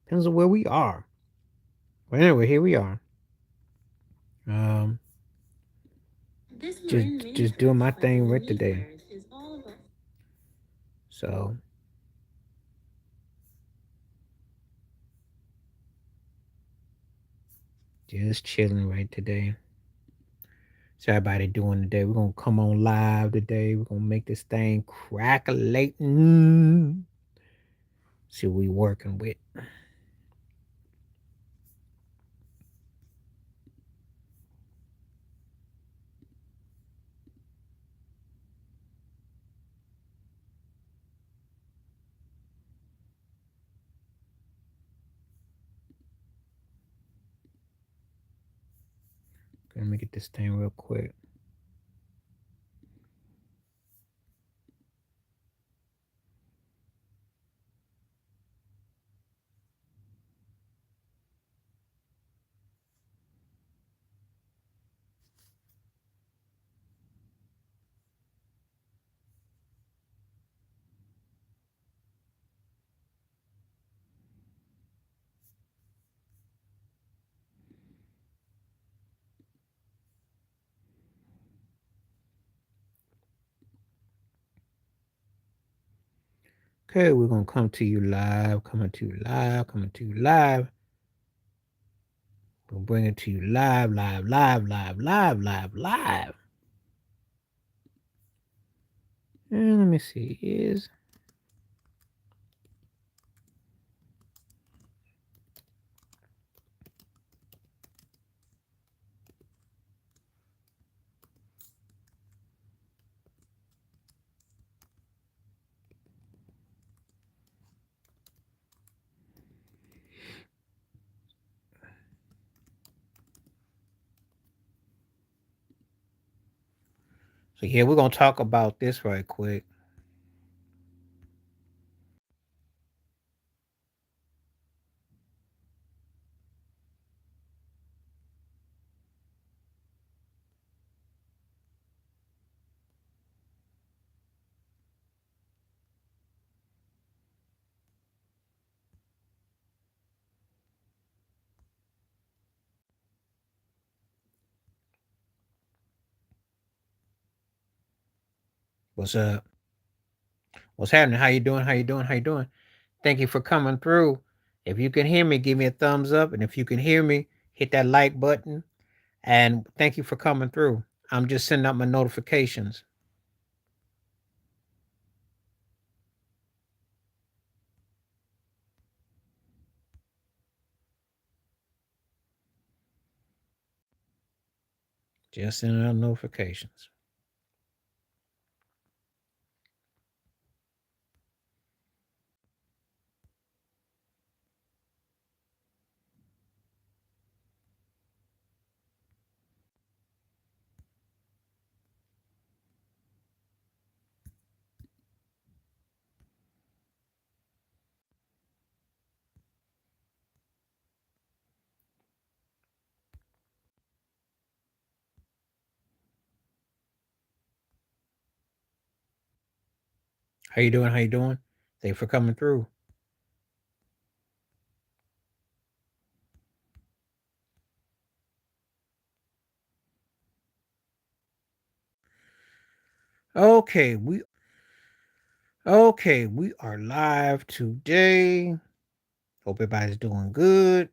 Depends on where we are. But anyway, here we are. Um, just doing my thing right today. So just chilling right today. So everybody doing today. We're gonna come on live today. We're gonna make this thing crackalating. See what we working with. Let me get this thing real quick. Okay, we're gonna come to you live, coming to you live, coming to you live. We'll bring it to you live, live, live, live, live, live, live. And let me see. Is so yeah, we're gonna talk about this right quick. What's up? What's happening? How you doing? How you doing? How you doing? Thank you for coming through. If you can hear me, give me a thumbs up. And if you can hear me, hit that like button. And thank you for coming through. I'm just sending out my notifications. Just sending out notifications. How you doing? How you doing? Thank you for coming through. Okay, we are live today. Hope everybody's doing good.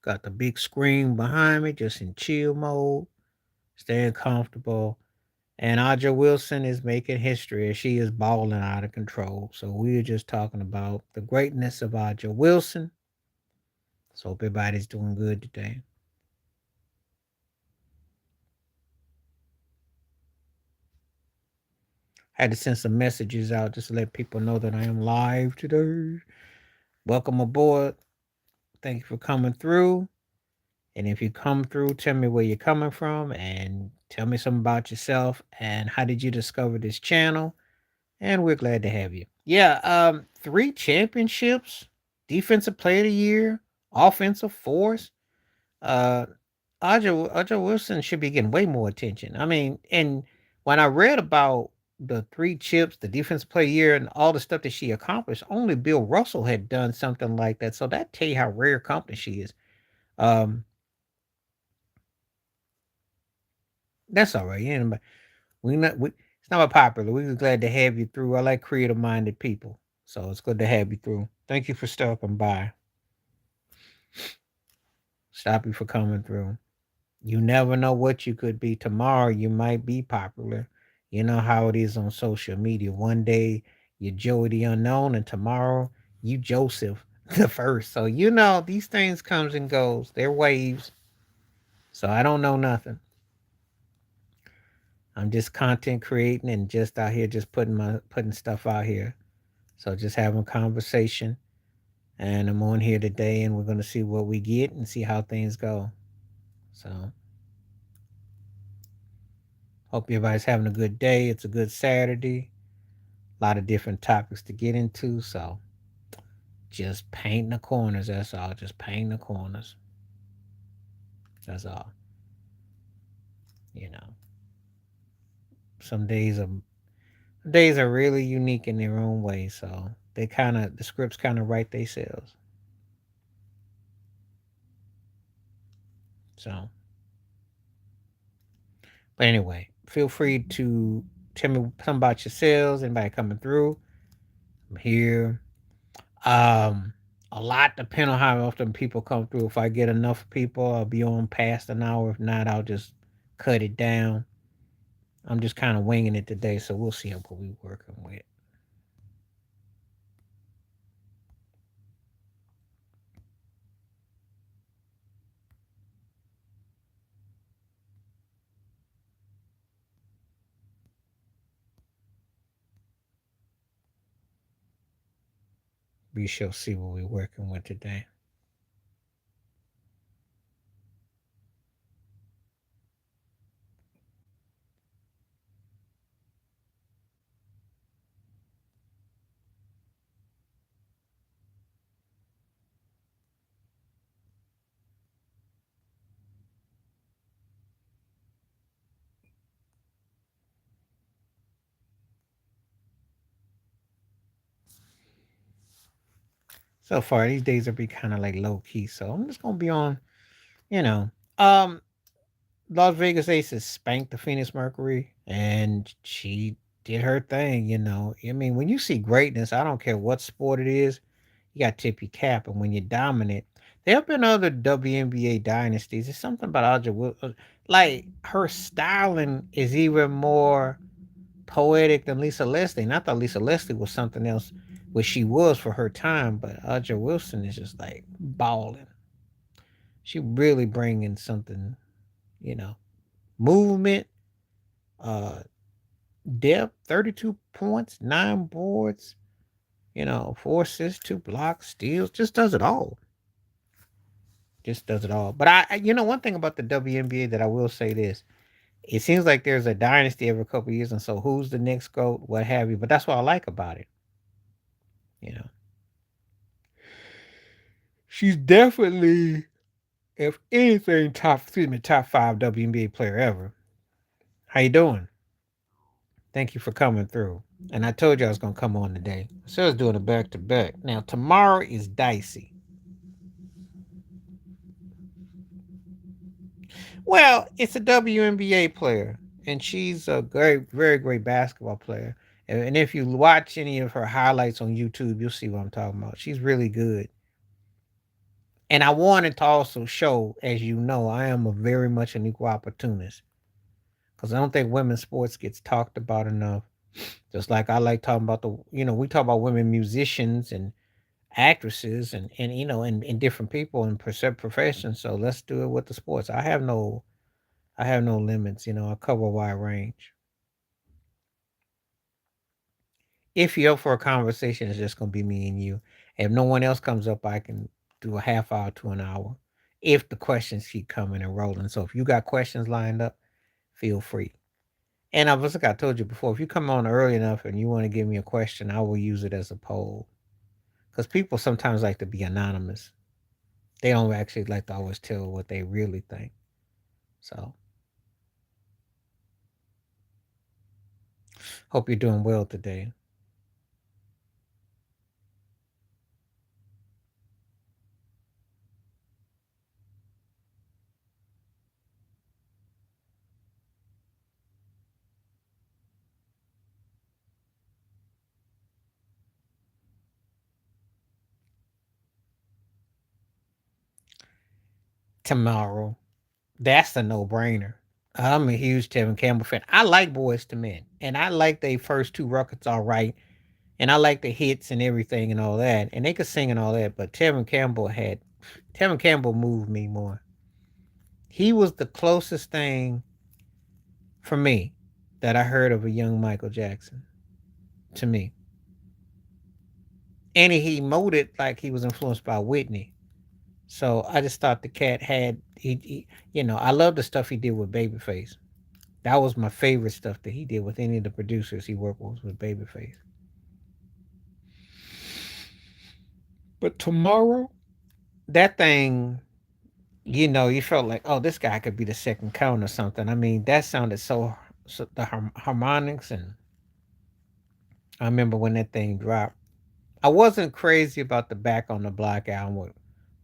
Got the big screen behind me, just in chill mode, staying comfortable. And Aja Wilson is making history as she is balling out of control. So we are just talking about the greatness of Aja Wilson. So hope everybody's doing good today. I had to send some messages out just to let people know that I am live today. Welcome aboard. Thank you for coming through. And if you come through, tell me where you're coming from and tell me something about yourself and how did you discover this channel? And we're glad to have you. Yeah, 3 championships, defensive player of the year, offensive force. Uh Aja Wilson should be getting way more attention. I mean, and when I read about the 3 chips, the defense player of the year, and all the stuff that she accomplished, only Bill Russell had done something like that. So that tell you how rare company she is. Um, that's all right. Yeah, but it's not popular. We're glad to have you through. I like creative minded people, so it's good to have you through. Thank you for stopping by. Stop you for coming through. You never know what you could be. Tomorrow you might be popular. You know how it is on social media. One day you're Joey the Unknown, and tomorrow you Joseph the First. So you know these things comes and goes. They're waves. So I don't know nothing. I'm just content creating and just out here just putting stuff out here. So just having conversation. And I'm on here today and we're gonna see what we get and see how things go. So hope everybody's having a good day. It's a good Saturday. A lot of different topics to get into. So just paint the corners. That's all. Just paint the corners. That's all. You know, some days are really unique in their own way. So the scripts kind of write themselves. So, but anyway, feel free to tell me something about yourselves. Anybody coming through? I'm here. Um, a lot depend on how often people come through. If I get enough people, I'll be on past an hour. If not, I'll just cut it down. I'm just kind of winging it today, so we'll see what we're working with. We shall see what we're working with today. So far, these days will be kind of like low key, so I'm just gonna be on, you know. Um, Las Vegas Aces spanked the Phoenix Mercury, and she did her thing. You know, I mean, when you see greatness, I don't care what sport it is, you got to tip your cap. And when you're dominant, there have been other WNBA dynasties. It's something about like her styling is even more poetic than Lisa Leslie. And I thought Lisa Leslie was something else, which she was for her time. But Audra Wilson is just like balling. She really bringing something, you know, movement, uh, depth, 32 points, 9 boards, 4 assists, 2 blocks, steals, just does it all. Just does it all. But one thing about the WNBA that I will say this: it seems like there's a dynasty every couple of years, and so who's the next GOAT, what have you. But that's what I like about it. You know, she's definitely, if anything, top 5 WNBA player ever. How you doing? Thank you for coming through. And I told you I was gonna come on today. So I was doing a back to back. Now tomorrow is dicey. Well, it's a WNBA player, and she's a great, very great basketball player. And if you watch any of her highlights on YouTube, you'll see what I'm talking about. She's really good. And I wanted to also show, as you know, I am a very much an equal opportunist because I don't think women's sports gets talked about enough. Just like I like talking about we talk about women musicians and actresses and different people in professions. So let's do it with the sports. I have no limits. I cover a wide range. If you're up for a conversation, it's just gonna be me and you. If no one else comes up, I can do a half hour to an hour. If the questions keep coming and rolling. So if you got questions lined up, feel free. And I was like I told you before, if you come on early enough and you want to give me a question, I will use it as a poll. Because people sometimes like to be anonymous. They don't actually like to always tell what they really think. So Hope you're doing well today. Tomorrow. That's a no brainer. I'm a huge Tevin Campbell fan. I like Boys to Men, and I like their first two records all right, and I like the hits and everything and all that, and they could sing and all that. But Tevin Campbell moved me more. He was the closest thing for me that I heard of a young Michael Jackson to me, and he molded like he was influenced by Whitney. So I just thought the cat had I love the stuff he did with Babyface. That was my favorite stuff that he did with any of the producers he worked with Babyface. But tomorrow, that thing, you felt like, oh, this guy could be the second count or something. I mean, that sounded so the harmonics, and I remember when that thing dropped. I wasn't crazy about the Back on the Block album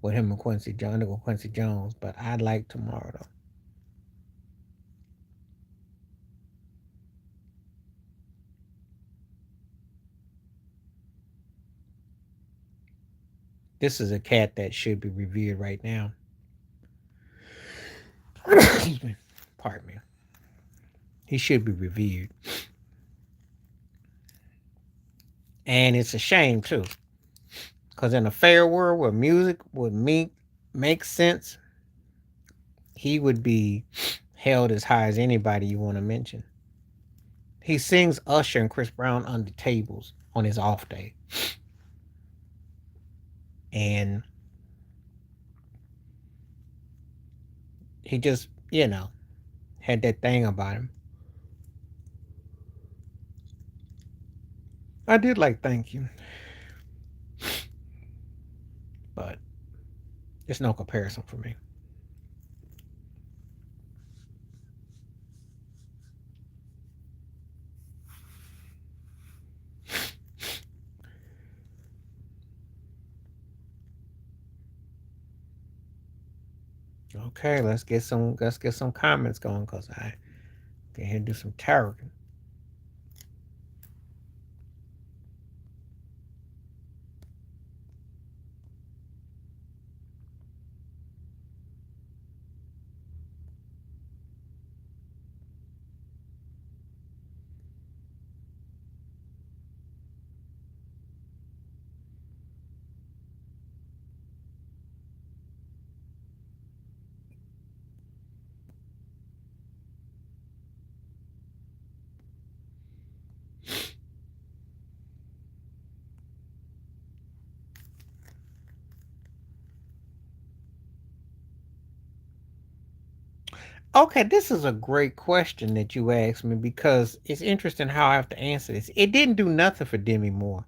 with him and Quincy Jones, but I like Tomorrow though. This is a cat that should be revered right now. Excuse me. Pardon me. He should be revered. And it's a shame too. Because in a fair world where music would make sense, he would be held as high as anybody you want to mention. He sings Usher and Chris Brown under tables on his off day. And he just, had that thing about him. I did like Thank You, but it's no comparison for me. Okay, let's get some comments going because I can here do some tarot. Okay, this is a great question that you asked me because it's interesting how I have to answer this. It didn't do nothing for Demi Moore.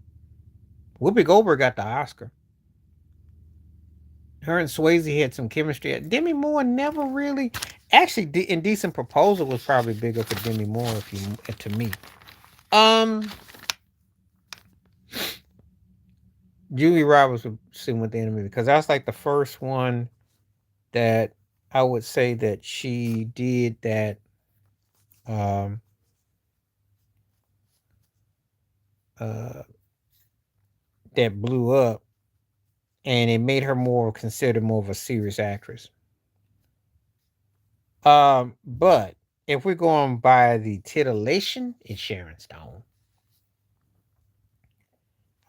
Whoopi Goldberg got the Oscar. Her and Swayze had some chemistry. Demi Moore never really, actually, Indecent Proposal was probably bigger for Demi Moore to me. Um, Julie Roberts would sing with the enemy because that's like the first one that I would say that she did um uh that blew up, and it made her more considered more of a serious actress. But if we're going by the titillation, it's Sharon Stone.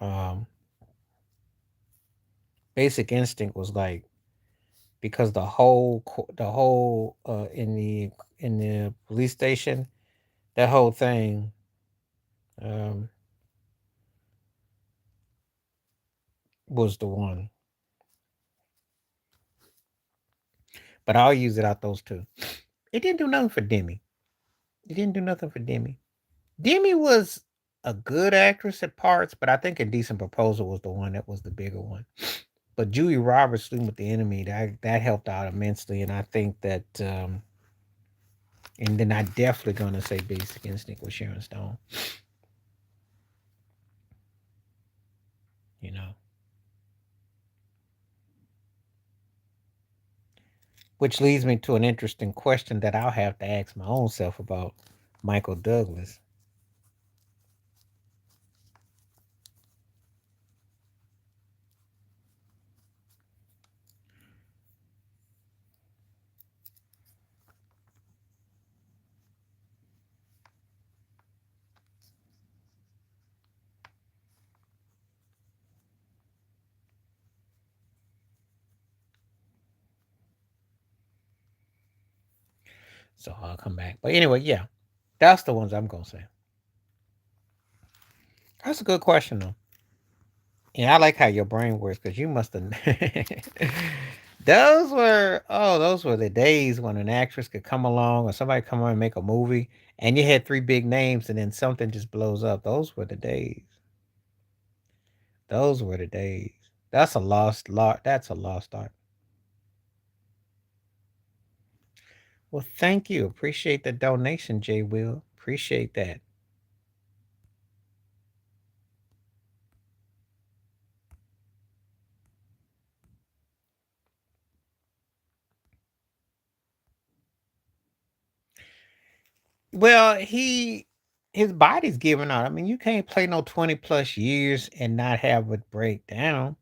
Um, Basic Instinct was like because the whole in the police station, that whole thing um was the one. But I'll use it out those two. It didn't do nothing for Demi. It didn't do nothing for Demi. Demi was a good actress at parts, but I think A Decent Proposal was the one that was the bigger one. But Julie Roberts sleeping with the enemy that helped out immensely, and I think that And then I definitely gonna say Basic Instinct with Sharon Stone. You know, which leads me to an interesting question that I'll have to ask my own self about Michael Douglas. So I'll come back. But anyway, yeah, that's the ones I'm gonna say. That's a good question though. And I like how your brain works because you must have. Those were the days when an actress could come along or somebody come on and make a movie, and you had three big names, and then something just blows up. Those were the days. Those were the days. That's a lost lot. That's a lost art. Well, thank you. Appreciate the donation, Jay Will. Appreciate that. Well, his body's giving out. I mean, you can't play no 20 plus years and not have it break down.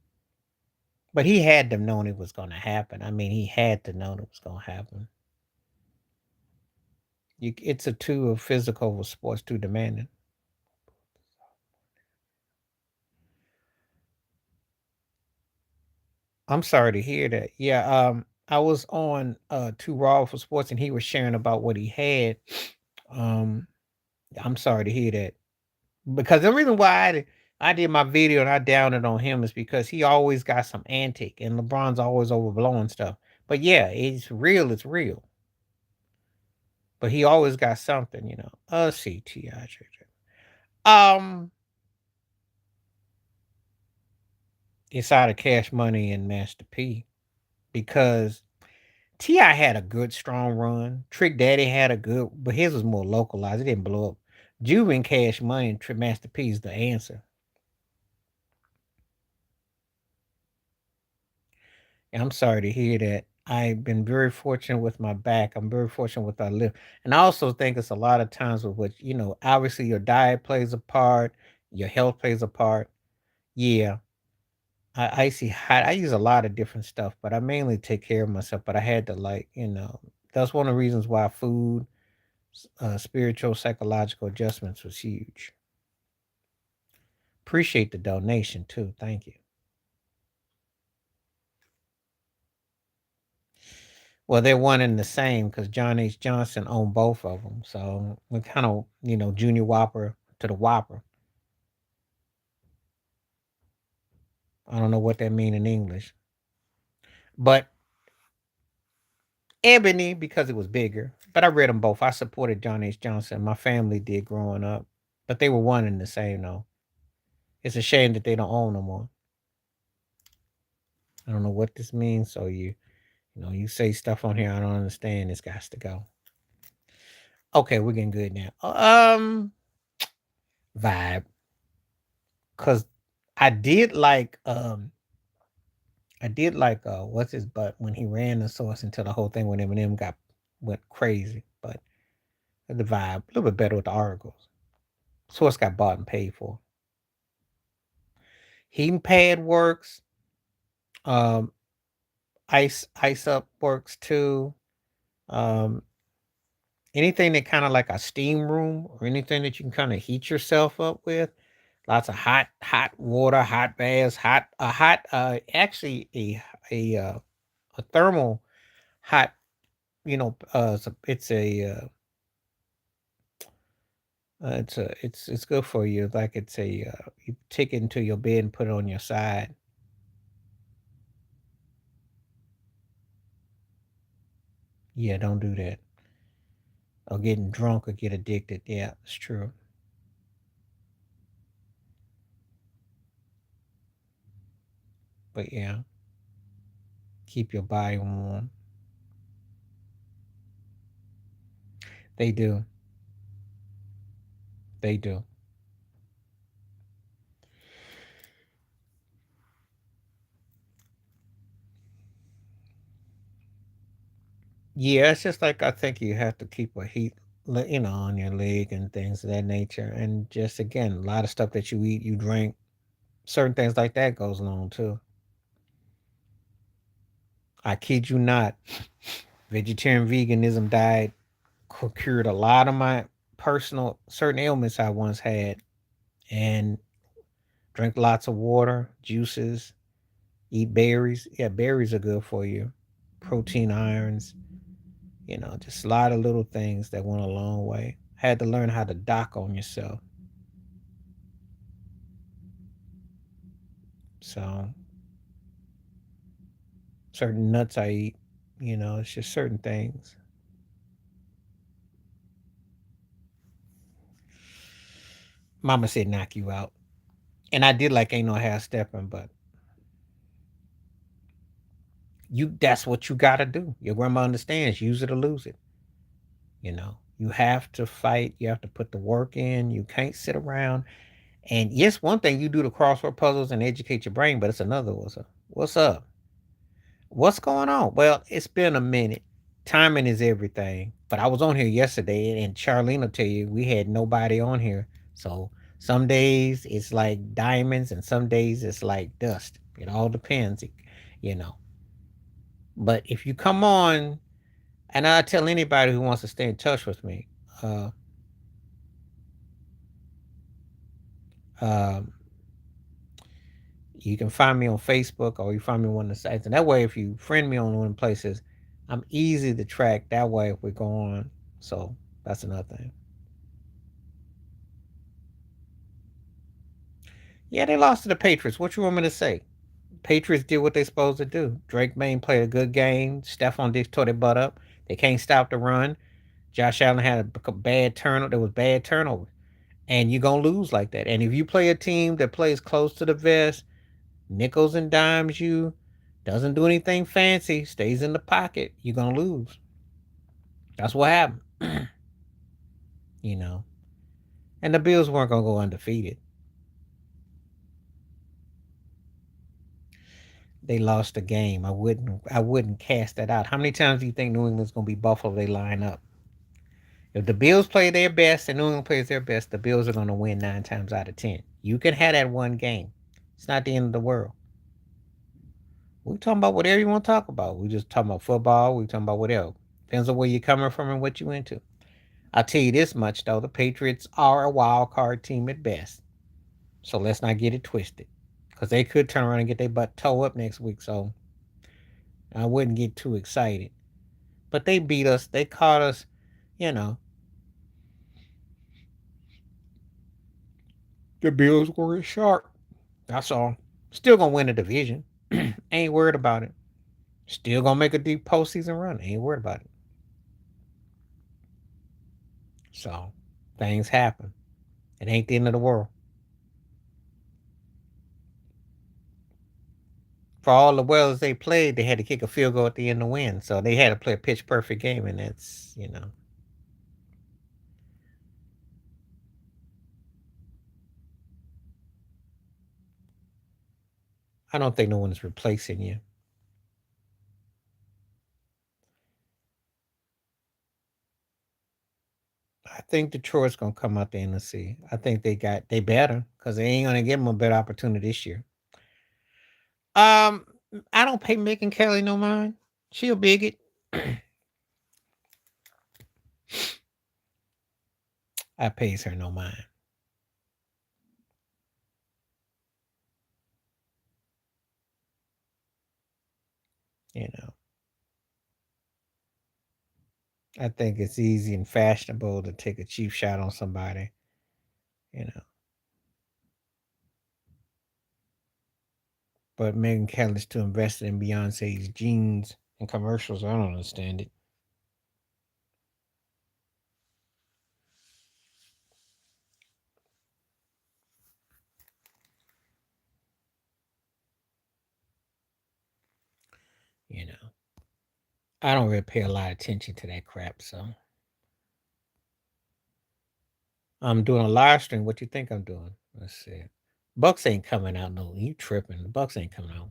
But he had to known it was gonna happen. I mean, he had to know it was gonna happen. It's a too of physical with sports too demanding. I'm sorry to hear that. Yeah, I was on Too Raw for Sports and he was sharing about what he had. Um, I'm sorry to hear that. Because the reason why I did my video and I downed it on him is because he always got some antic and LeBron's always overblowing stuff. But yeah, it's real. But he always got something, you know. CTI. Um, it's out of Cash Money and Master P because Ti had a good strong run. Trick Daddy had a good, but his was more localized. It didn't blow up. Juve and Cash Money and Master P is the answer. And I'm sorry to hear that. I've been very fortunate with my back. I'm very fortunate with our lip. And I also think it's a lot of times with what, obviously your diet plays a part, your health plays a part. Yeah. I see I use a lot of different stuff, but I mainly take care of myself. But I had to that's one of the reasons why food, spiritual, psychological adjustments was huge. Appreciate the donation too. Thank you. Well, they're one and the same because John H. Johnson owned both of them. So we're kind of, Junior Whopper to the Whopper. I don't know what that mean in English. But Ebony, because it was bigger. But I read them both. I supported John H. Johnson. My family did growing up. But they were one and the same, though. It's a shame that they don't own no more. I don't know what this means. So you say stuff on here I don't understand. It's got to go. Okay, we're getting good now. Vibe. Cause I did like what's his butt when he ran the source until the whole thing with Eminem went crazy. But the vibe, a little bit better with the articles. Source got bought and paid for. Heating pad works. Um ice up works too. Um anything that kind of like a steam room or anything that you can kind of heat yourself up with. Lots of hot water, hot baths, actually a thermal hot, it's good for you. Like you take it into your bed and put it on your side. Yeah, don't do that. Or getting drunk or get addicted. Yeah, it's true. But yeah, keep your body warm. They do. They do. Yeah, it's just like I think you have to keep a heat, on your leg and things of that nature. And just again, a lot of stuff that you eat, you drink, certain things like that goes along too. I kid you not, vegetarian veganism diet cured a lot of my personal certain ailments I once had, and drink lots of water, juices, eat berries. Yeah, berries are good for you. Protein, irons, just a lot of little things that went a long way. Had to learn how to dock on yourself. So certain nuts I eat, it's just certain things. Mama said knock you out. And I did like ain't no half stepping, but that's what you gotta do. Your grandma understands, use it or lose it. You have to fight, you have to put the work in, you can't sit around. And yes, one thing you do the crossword puzzles and educate your brain, but it's another what's up. What's up? What's going on? Well, it's been a minute. Timing is everything. But I was on here yesterday, and Charlene will tell you we had nobody on here. So some days it's like diamonds, and some days it's like dust. It all depends, you know. But if you come on, and I tell anybody who wants to stay in touch with me, uh, um, you can find me on Facebook or you find me on one of the sites. And that way, if you friend me on one of the places, I'm easy to track that way if we go on. So that's another thing. Yeah, they lost to the Patriots. What you want me to say? Patriots did what they supposed to do. Drake Maine played a good game. Stephon Diggs tore their butt up. They can't stop the run. Josh Allen had a bad turnover. There was bad turnover. And you're going to lose like that. And if you play a team that plays close to the vest, nickels and dimes you, doesn't do anything fancy, stays in the pocket, you're going to lose. That's what happened, you know. And the Bills weren't going to go undefeated. They lost the game. I wouldn't cast that out. How many times do you think New England's going to be Buffalo they line up? If the Bills play their best and New England plays their best, the Bills are going to win 9 times out of 10. You can have that one game. It's not the end of the world. We talking about whatever you want to talk about. We just talking about football. We talking about whatever. Depends on where you're coming from and what you into. I'll tell you this much though: the Patriots are a wild card team at best. So let's not get it twisted, because they could turn around and get their butt toe up next week. So I wouldn't get too excited. But they beat us. They caught us. You know, the Bills were sharp. That's all. Still gonna win the division. Ain't worried about it. Still gonna make a deep postseason run. Ain't worried about it. So things happen. It ain't the end of the world. For all the wells they played, they had to kick a field goal at the end to win. So they had to play a pitch perfect game, and that's. I don't think no one is replacing you. I think Detroit's gonna come out the NFC. I think they better because they ain't gonna give them a better opportunity this year. Um, I don't pay Megan Kelly no mind. She a bigot. I pays her no mind. You know, I think it's easy and fashionable to take a cheap shot on somebody. You know, but Megan Kelly's too invested in Beyonce's jeans and commercials. I don't understand it. You know, I don't really pay a lot of attention to that crap. So I'm doing a live stream. What you think I'm doing? Let's see. Bucks ain't coming out. No, you tripping. The Bucks ain't coming out.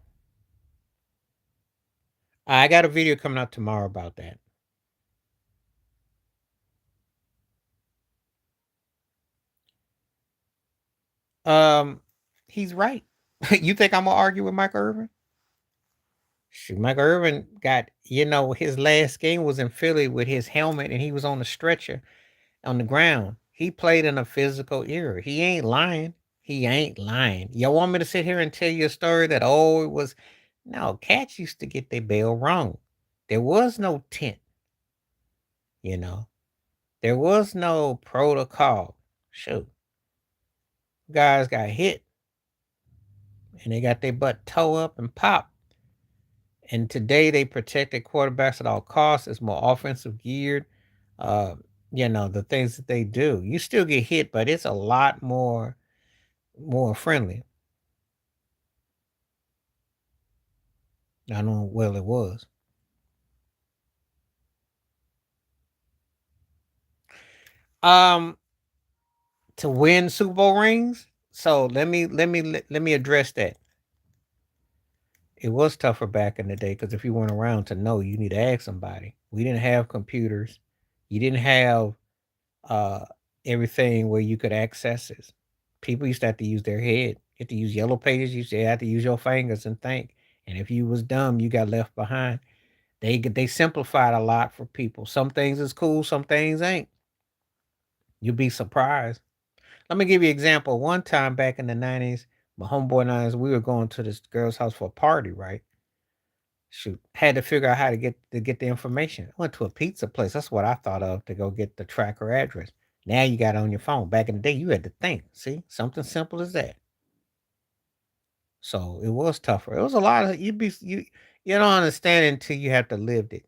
I got a video coming out tomorrow about that. Um, he's right. You think I'm gonna argue with Mike Irvin? Shoot, Mike Irvin got, his last game was in Philly with his helmet and he was on the stretcher on the ground. He played in a physical era. He ain't lying. He ain't lying. Y'all want me to sit here and tell you a story that, oh, it was, no, cats used to get their bail wrong. There was no tent, you know, there was no protocol. Shoot, guys got hit and they got their butt toe up and popped. And today they protect their quarterbacks at all costs. It's more offensive geared. Uh, the things that they do. You still get hit, but it's a lot more friendly. I know well it was. Um, to win Super Bowl rings. So let me address that. It was tougher back in the day because if you weren't around to know, you need to ask somebody. We didn't have computers. You didn't have uh everything where you could access it. People used to have to use their head. You had to use yellow pages. You used to have to use your fingers and think. And if you was dumb, you got left behind. They simplified a lot for people. Some things is cool, some things ain't. You'll be surprised. Let me give you an example. One time back in the 90s, my homeboy and I, we were going to this girl's house for a party, right? Shoot, had to figure out how to get the information. I went to a pizza place. That's what I thought of to go get the tracker address. Now you got it on your phone. Back in the day, you had to think. See, something simple as that. So it was tougher. It was a lot of you don't understand it until you have to live it.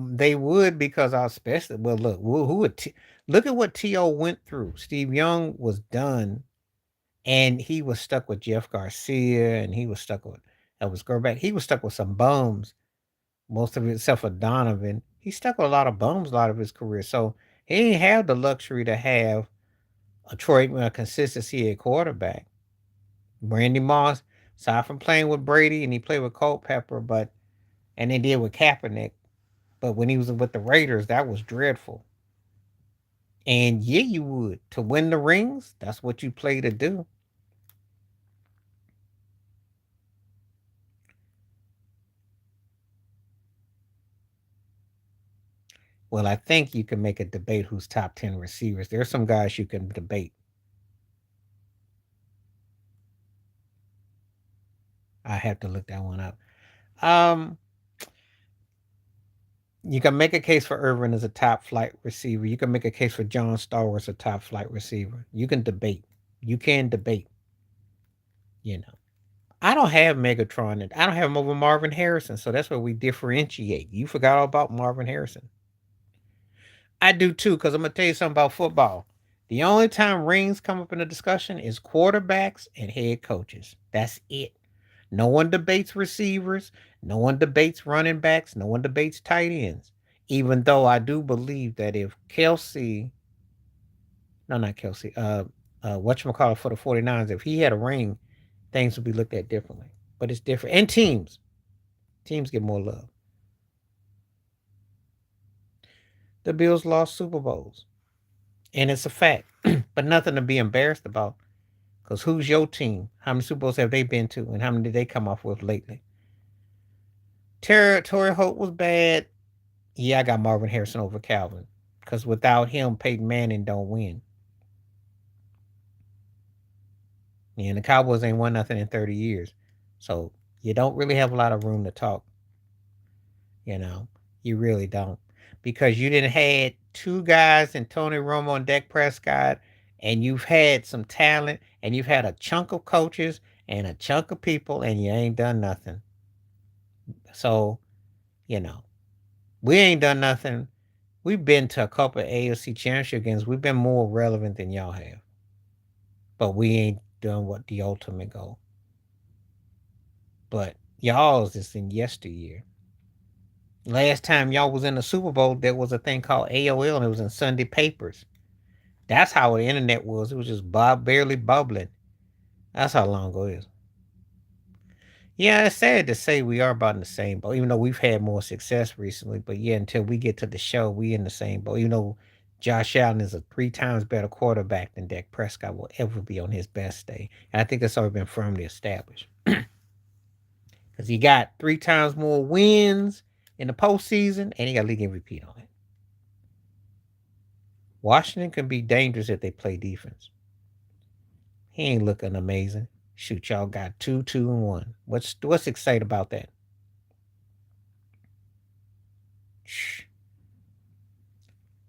They would because I especially well look who would look at what To went through. Steve Young was done, and he was stuck with Jeff Garcia, and he was stuck with Elvis Grbac. He was stuck with some bums most of it, except for Donovan. He stuck with a lot of bums a lot of his career, so he didn't have the luxury to have a Troy consistency at quarterback. Randy Moss, aside from playing with Brady, and he played with Culpepper, but and they did with Kaepernick. But when he was with the Raiders, that was dreadful. And yeah, you would. To win the rings, that's what you play to do. Well, I think you can make a debate who's top 10 receivers. There's some guys you can debate. I have to look that one up. Um, you can make a case for Irvin as a top flight receiver. You can make a case for John Starr as a top flight receiver. You can debate. You can debate, you know. I don't have Megatron and I don't have him over Marvin Harrison, so that's where we differentiate. You forgot all about Marvin Harrison. I do too, because I'm gonna tell you something about football. The only time rings come up in a discussion is quarterbacks and head coaches. That's it. No one debates receivers. No one debates running backs. No one debates tight ends. Even though I do believe that if Kelsey, no, not Kelsey, whatchamacallit for the 49ers, if he had a ring, things would be looked at differently. But it's different. And teams. Teams get more love. The Bills lost Super Bowls. And it's a fact. But nothing to be embarrassed about. Because who's your team? How many Super Bowls have they been to? And how many did they come off with lately? Torrey Holt was bad. Yeah, I got Marvin Harrison over Calvin. Because without him, Peyton Manning don't win. And the Cowboys ain't won nothing in 30 years. So you don't really have a lot of room to talk. You know, you really don't. Because you didn't had two guys in Tony Romo and Dak Prescott, and you've had some talent, and you've had a chunk of coaches and a chunk of people, and you ain't done nothing. So, you know, we ain't done nothing. We've been to a couple of AFC championship games. We've been more relevant than y'all have. But we ain't done what the ultimate goal. But y'all's is in yesteryear. Last time y'all was in the Super Bowl, there was a thing called AOL, and it was in Sunday papers. That's how the internet was. It was just barely bubbling. That's how long ago it is. Yeah, it's sad to say we are about in the same boat, even though we've had more success recently. But yeah, until we get to the show, we in the same boat. Even though Josh Allen is a 3 times better quarterback than Dak Prescott will ever be on his best day. And I think that's already been firmly established. Because he got 3 times more wins in the postseason, and he got league MVP on it. Washington can be dangerous if they play defense. He ain't looking amazing. Shoot, y'all got 2-2-1. What's exciting about that? Shh.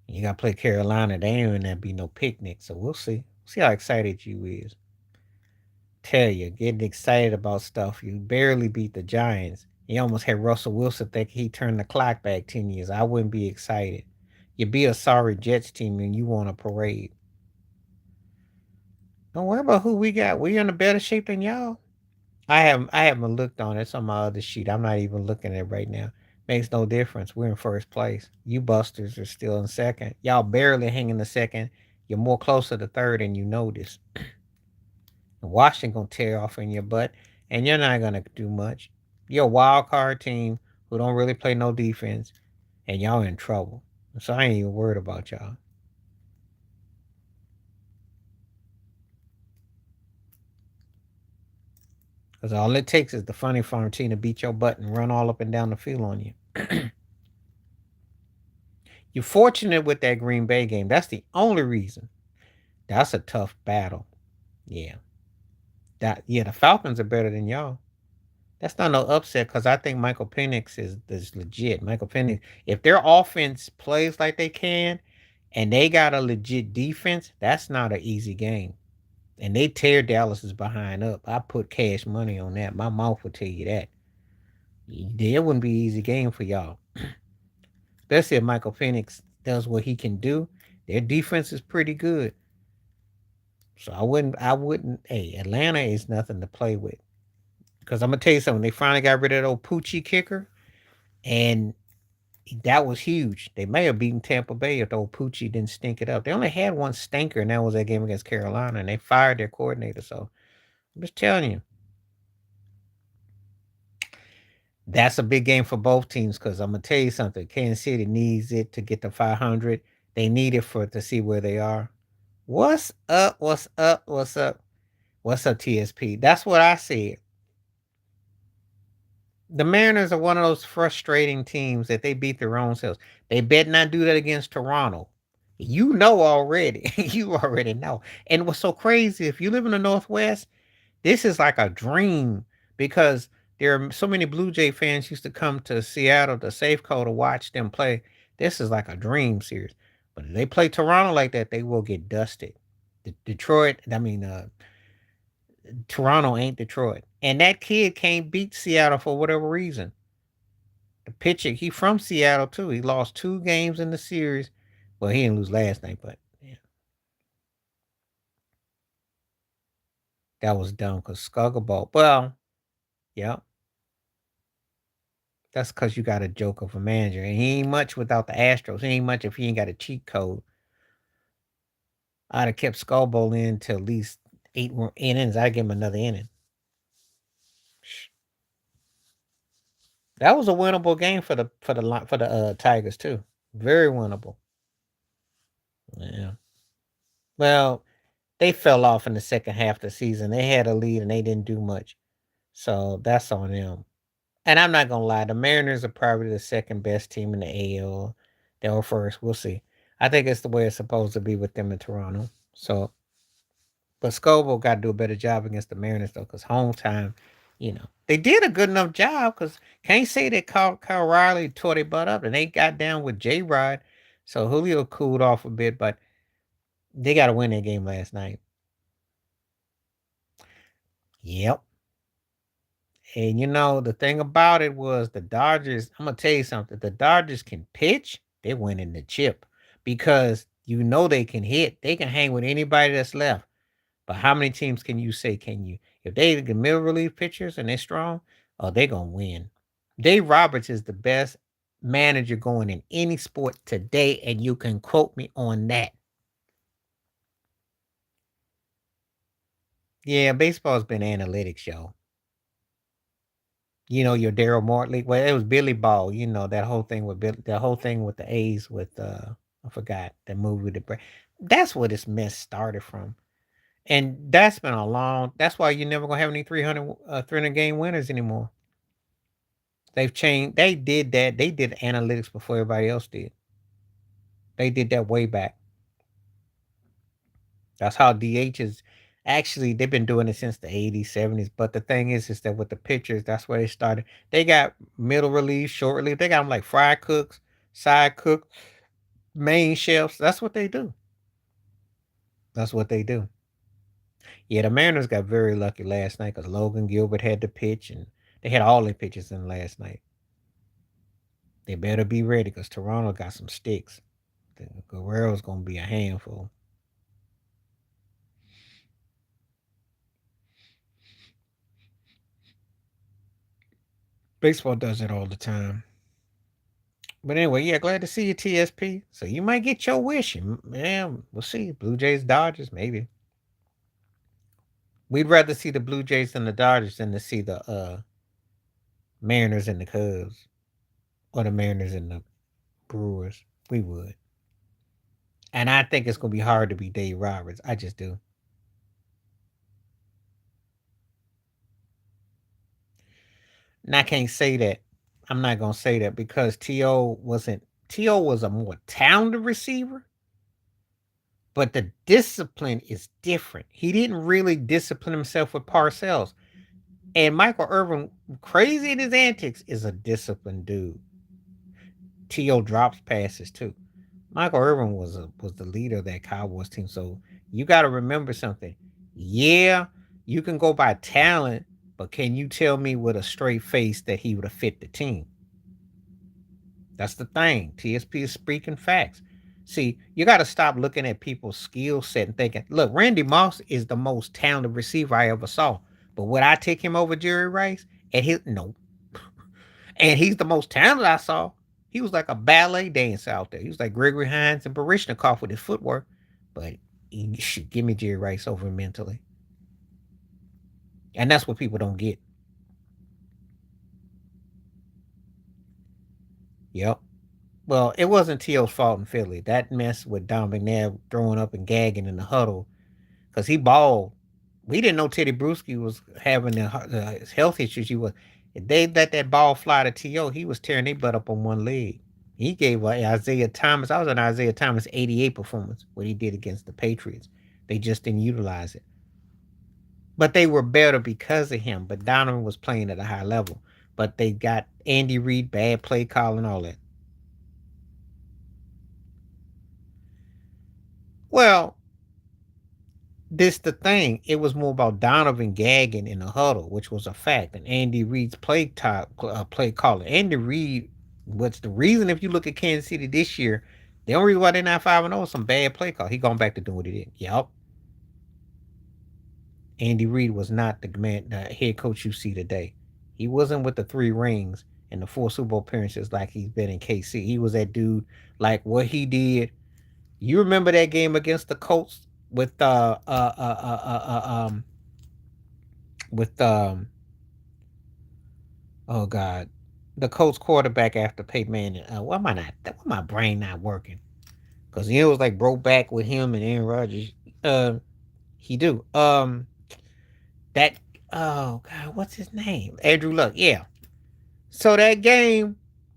You got to play Carolina. They ain't gonna be no picnic. So we'll see. See how excited you is. Tell you, getting excited about stuff. You barely beat the Giants. You almost had Russell Wilson think he turned the clock back 10 years. I wouldn't be excited. You be a sorry Jets team and you want a parade. Don't worry about who we got. We in a better shape than y'all. I haven't looked on it. It's on my other sheet. I'm not even looking at it right now. Makes no difference. We're in first place. You busters are still in second. Y'all barely hanging the second. You're more closer to third and you know this. And Washington gonna tear off in your butt, and you're not gonna do much. You're a wild card team who don't really play no defense, and y'all in trouble. So I ain't even worried about y'all. Because all it takes is the funny farm team to beat your butt and run all up and down the field on you. You're fortunate with that Green Bay game. That's the only reason. That's a tough battle. Yeah. The Falcons are better than y'all. That's not no upset because I think Michael Penix is legit. Michael Penix, if their offense plays like they can and they got a legit defense, that's not an easy game. And they tear Dallas's behind up. I put cash money on that. My mouth will tell you that. It wouldn't be an easy game for y'all. Especially if Michael Penix does what he can do. Their defense is pretty good. So I wouldn't hey, Atlanta is nothing to play with. Because I'm gonna tell you something, they finally got rid of that old Poochie kicker, and that was huge. They may have beaten Tampa Bay if the old Poochie didn't stink it up. They only had one stinker, and that was that game against Carolina, and they fired their coordinator. So I'm just telling you, that's a big game for both teams. Because I'm gonna tell you something, Kansas City needs it to get to 500. They need it for to see where they are. What's up? What's up? What's up? What's up, TSP? That's what I said. The Mariners are one of those frustrating teams that they beat their own selves. They better not do that against Toronto. You know already. You already know. And what's so crazy, if you live in the Northwest, this is like a dream because there are so many Blue Jay fans used to come to Seattle, to Safeco, to watch them play. This is like a dream series. But if they play Toronto like that, they will get dusted. Detroit, I mean, Toronto ain't Detroit. And that kid can't beat Seattle for whatever reason. The pitcher, he from Seattle too. He lost 2 games in the series. Well, he didn't lose last night, but yeah, that was dumb because Skuggleball. Well, yeah, that's because you got a joke of a manager. And he ain't much without the Astros. He ain't much if he ain't got a cheat code. I'd have kept Skullbowl in to at least 8 more innings. I'd give him another inning. That was a winnable game for the Tigers too. Very winnable. Yeah. Well, they fell off in the second half of the season. They had a lead and they didn't do much. So that's on them. And I'm not gonna lie, the Mariners are probably the second best team in the AL. They were first. We'll see. I think it's the way it's supposed to be with them in Toronto. So, but Scobo got to do a better job against the Mariners though, because home time, they did a good enough job. Because can't say that Kyle Riley tore their butt up, and they got down with J Rod, so Julio cooled off a bit, but they got to win that game last night. Yep. And the thing about it was the Dodgers, I'm gonna tell you something. The Dodgers can pitch, they're winning the chip because they can hit. They can hang with anybody that's left. But how many teams can you say can you? If they the middle relief pitchers and they're strong, oh, they're gonna win. Dave Roberts is the best manager going in any sport today, and you can quote me on that. Yeah, baseball's been analytics, yo. Your Daryl Mortley. Well, it was Billy Ball. That whole thing with the whole thing with the A's with I forgot that movie with the that's where this mess started from. And that's been a long. That's why you're never gonna have any 300 game winners anymore. They've changed. They did that. They did analytics before everybody else did. They did that way back. That's how DH is. Actually, they've been doing it since the 80s, 70s. But the thing is that with the pitchers, that's where they started. They got middle relief, short relief. They got them like fry cooks, side cook, main chefs. That's what they do. That's what they do. Yeah, the Mariners got very lucky last night because Logan Gilbert had to pitch, and they had all their pitchers in last night. They better be ready because Toronto got some sticks. The Guerrero's gonna be a handful. Baseball does it all the time. But anyway, yeah, glad to see you, TSP. So you might get your wish. Yeah, we'll see. Blue Jays, Dodgers, maybe. We'd rather see the Blue Jays and the Dodgers than to see the Mariners and the Cubs or the Mariners and the Brewers. We would. And I think it's gonna be hard to beat Dave Roberts. I just do. And I can't say that. I'm not gonna say that because T.O. was a more talented receiver, but the discipline is different. He didn't really discipline himself with Parcells. And Michael Irvin, crazy in his antics, is a disciplined dude. T.O. drops passes too. Michael Irvin was the leader of that Cowboys team. So you got to remember something. Yeah, you can go by talent, but can you tell me with a straight face that he would have fit the team? That's the thing. TSP is speaking facts. See, you got to stop looking at people's skill set and thinking, look, Randy Moss is the most talented receiver I ever saw. But would I take him over Jerry Rice? And no. And he's the most talented I saw. He was like a ballet dancer out there. He was like Gregory Hines and Barishnikov with his footwork. But he should give me Jerry Rice over mentally. And that's what people don't get. Yep. Well, it wasn't T.O.'s fault in Philly. That mess with Don McNabb throwing up and gagging in the huddle because he balled. We didn't know Teddy Bruschi was having the health issues. If they let that ball fly to T.O., he was tearing their butt up on one leg. He gave Isaiah Thomas. I was an Isaiah Thomas 88 performance, what he did against the Patriots. They just didn't utilize it. But they were better because of him. But Donovan was playing at a high level. But they got Andy Reid, bad play calling, all that. Well, this the thing. It was more about Donovan gagging in the huddle, which was a fact, and Andy Reid's play calling. Andy Reid, what's the reason? If you look at Kansas City this year, the only reason why they're not 5-0 is some bad play call. He gone back to doing what he did. Yup. Andy Reid was not the head coach you see today. He wasn't with the 3 rings and the 4 Super Bowl appearances like he's been in KC. He was that dude like what he did. You remember that game against the Colts with with oh god, the Colts quarterback after Peyton Manning. Why am I not? Why my brain not working? Because it was like broke back with him and Aaron Rodgers. He do. That oh god, what's his name? Andrew Luck. Yeah. So that game,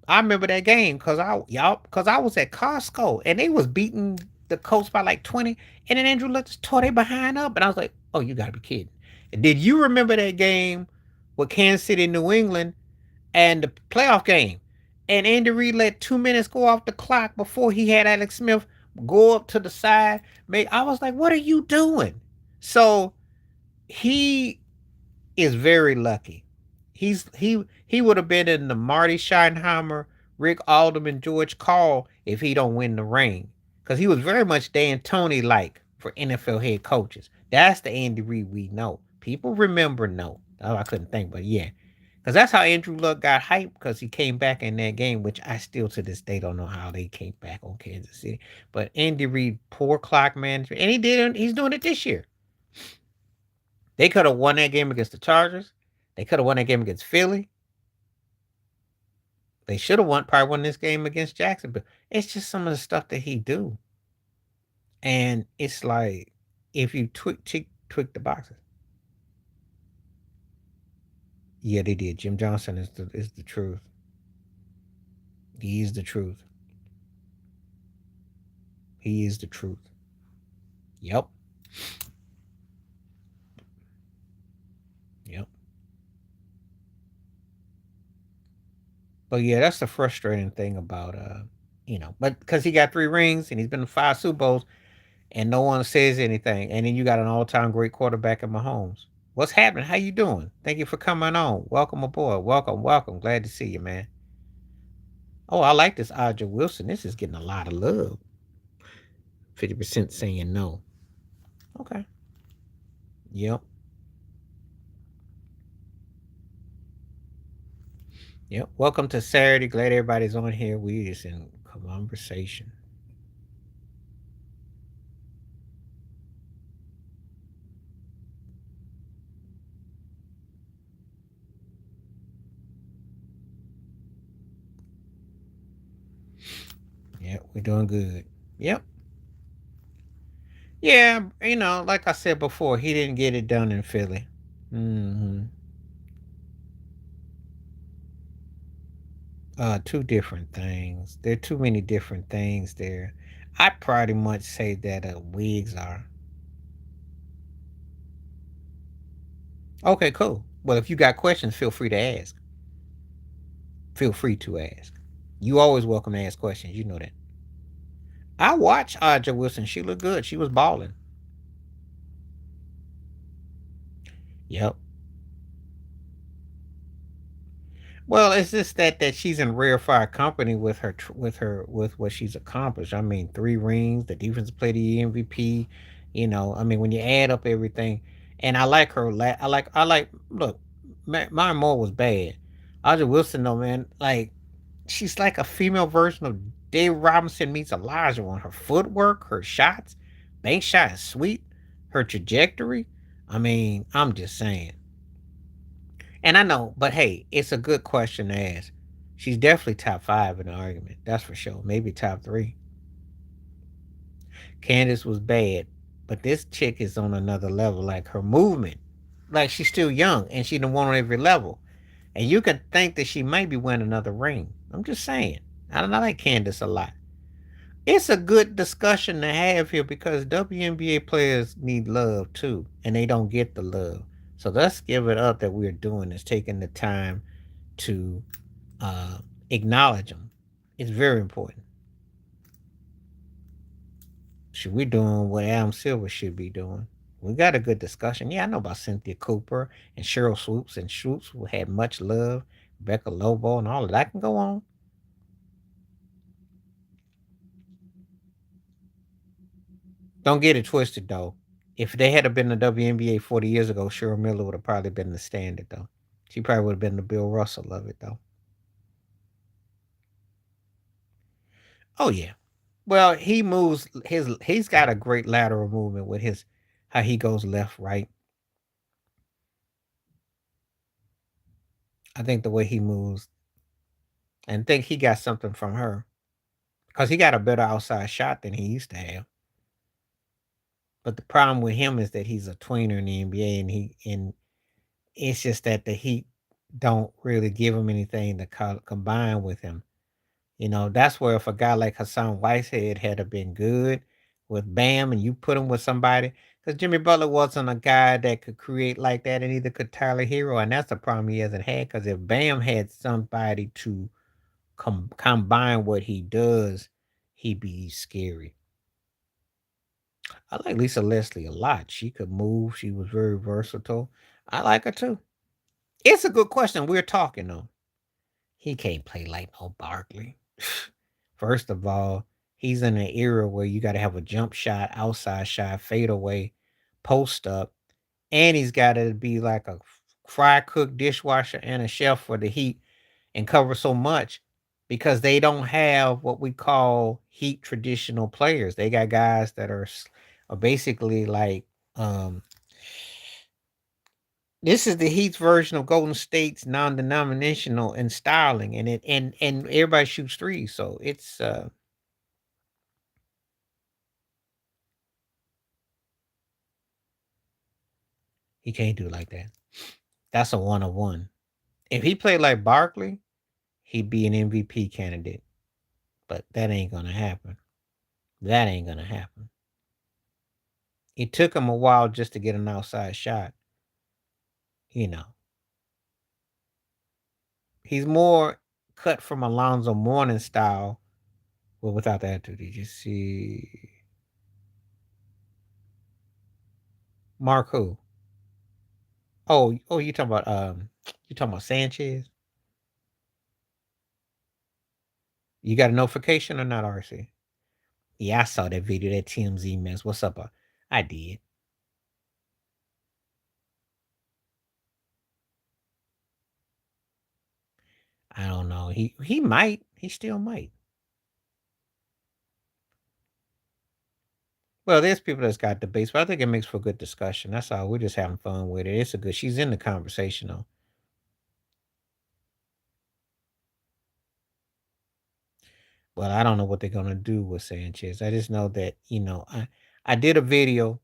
I remember that game because I was at Costco and they was beating the Colts by like 20, and then Andrew Luck just tore their behind up, and I was like, oh, you gotta be kidding. And did you remember that game with Kansas City, New England, and the playoff game? And Andy Reid let 2 minutes go off the clock before he had Alex Smith go up to the side. I was like, what are you doing? So he is very lucky. He would have been in the Marty Schottenheimer, Rick Alderman, George Call if he don't win the ring, because he was very much Dan Tony like for NFL head coaches. That's the Andy Reid we know. People remember no. Oh, I couldn't think, but yeah, Because that's how Andrew Luck got hyped because he came back in that game, which I still to this day don't know how they came back on Kansas City. But Andy Reid, poor clock management, and he did. He's doing it this year. They could have won that game against the Chargers. They could have won that game against Philly. They should have probably won this game against Jacksonville. It's just some of the stuff that he do, and it's like if you tweak the boxes. Yeah, they did. Jim Johnson is the truth. He is the truth. He is the truth. Yep. Yep. But yeah, that's the frustrating thing about but because he got 3 rings and he's been to 5 Super Bowls and no one says anything, and then you got an all-time great quarterback in Mahomes. What's happening? How you doing? Thank you for coming on. Welcome aboard. Welcome, welcome. Glad to see you, man. Oh, I like this Audra Wilson. This is getting a lot of love. 50% saying no. Okay. Yep. Yep. Welcome to Saturday. Glad everybody's on here. We just in conversation. Yep, we're doing good. Yep. Yeah, like I said before, he didn't get it done in Philly. Hmm. Two different things. There are too many different things there. I pretty much say that wigs are. Okay, cool. Well, if you got questions, feel free to ask. Feel free to ask. You always welcome to ask questions. You know that. I watched Audra Wilson. She looked good. She was balling. Yep. Well, it's just that she's in rarefied company with with what she's accomplished. I mean, 3 rings, the defensive player of the year MVP. I mean, when you add up everything, and I like her. I like. Look, Maya Moore was bad. Audrey Wilson, though, man, like she's like a female version of Dave Robinson meets Elijah on her footwork, her shots, bank shot is sweet, her trajectory. I mean, I'm just saying. And I know, but hey, it's a good question to ask. She's definitely top 5 in the argument. That's for sure. Maybe top 3. Candace was bad, but this chick is on another level. Like her movement, like she's still young and she done won on every level. And you could think that she might be winning another ring. I'm just saying. I like Candace a lot. It's a good discussion to have here because WNBA players need love too, and they don't get the love. So let's give it up that we're doing is taking the time to uh, acknowledge them. It's very important. Should we doing what Adam Silver should be doing? We got a good discussion. Yeah, I know about Cynthia Cooper and Cheryl Swoops and Swoops who had much love, Rebecca Lobo and all of that. I can go on. Don't get it twisted though. If they had been the WNBA 40 years ago, Cheryl Miller would have probably been the standard though. She probably would have been the Bill Russell of it though. Oh yeah. Well, he moves he's got a great lateral movement with his how he goes left, right. I think the way he moves and think he got something from her because he got a better outside shot than he used to have. But the problem with him is that he's a tweener in the NBA, and it's just that the Heat don't really give him anything to combine with him. That's where if a guy like Hassan Whitehead had have been good with Bam, and you put him with somebody, because Jimmy Butler wasn't a guy that could create like that, and neither could Tyler Hero, and that's the problem he hasn't had. Because if Bam had somebody to combine what he does, he'd be scary. I like Lisa Leslie a lot. She could move. She was very versatile. I like her too. It's a good question. We're talking though. He can't play like no Barkley. First of all, he's in an era where you got to have a jump shot, outside shot, fade away, post up, and he's got to be like a fry cook, dishwasher, and a chef for the Heat and cover so much because they don't have what we call Heat traditional players. They got guys that are basically like this is the Heat's version of Golden State's non-denominational in styling, and and everybody shoots threes, so it's he can't do it like that. That's a 1-on-1. If he played like Barkley, he'd be an MVP candidate, but that ain't gonna happen. That ain't gonna happen. It took him a while just to get an outside shot. You know, he's more cut from Alonzo Mourning style, well, without the attitude. Did you see Mark who? Oh, you talking about you talking about Sanchez? You got a notification or not, RC? Yeah, I saw that video, that TMZ mess. What's up? I did. I don't know. He might. He still might. Well, there's people that's got debates, but I think it makes for good discussion. That's all. We're just having fun with it. It's a good. She's in the conversation though. But I don't know what they're gonna do with Sanchez. I just know that I did a video,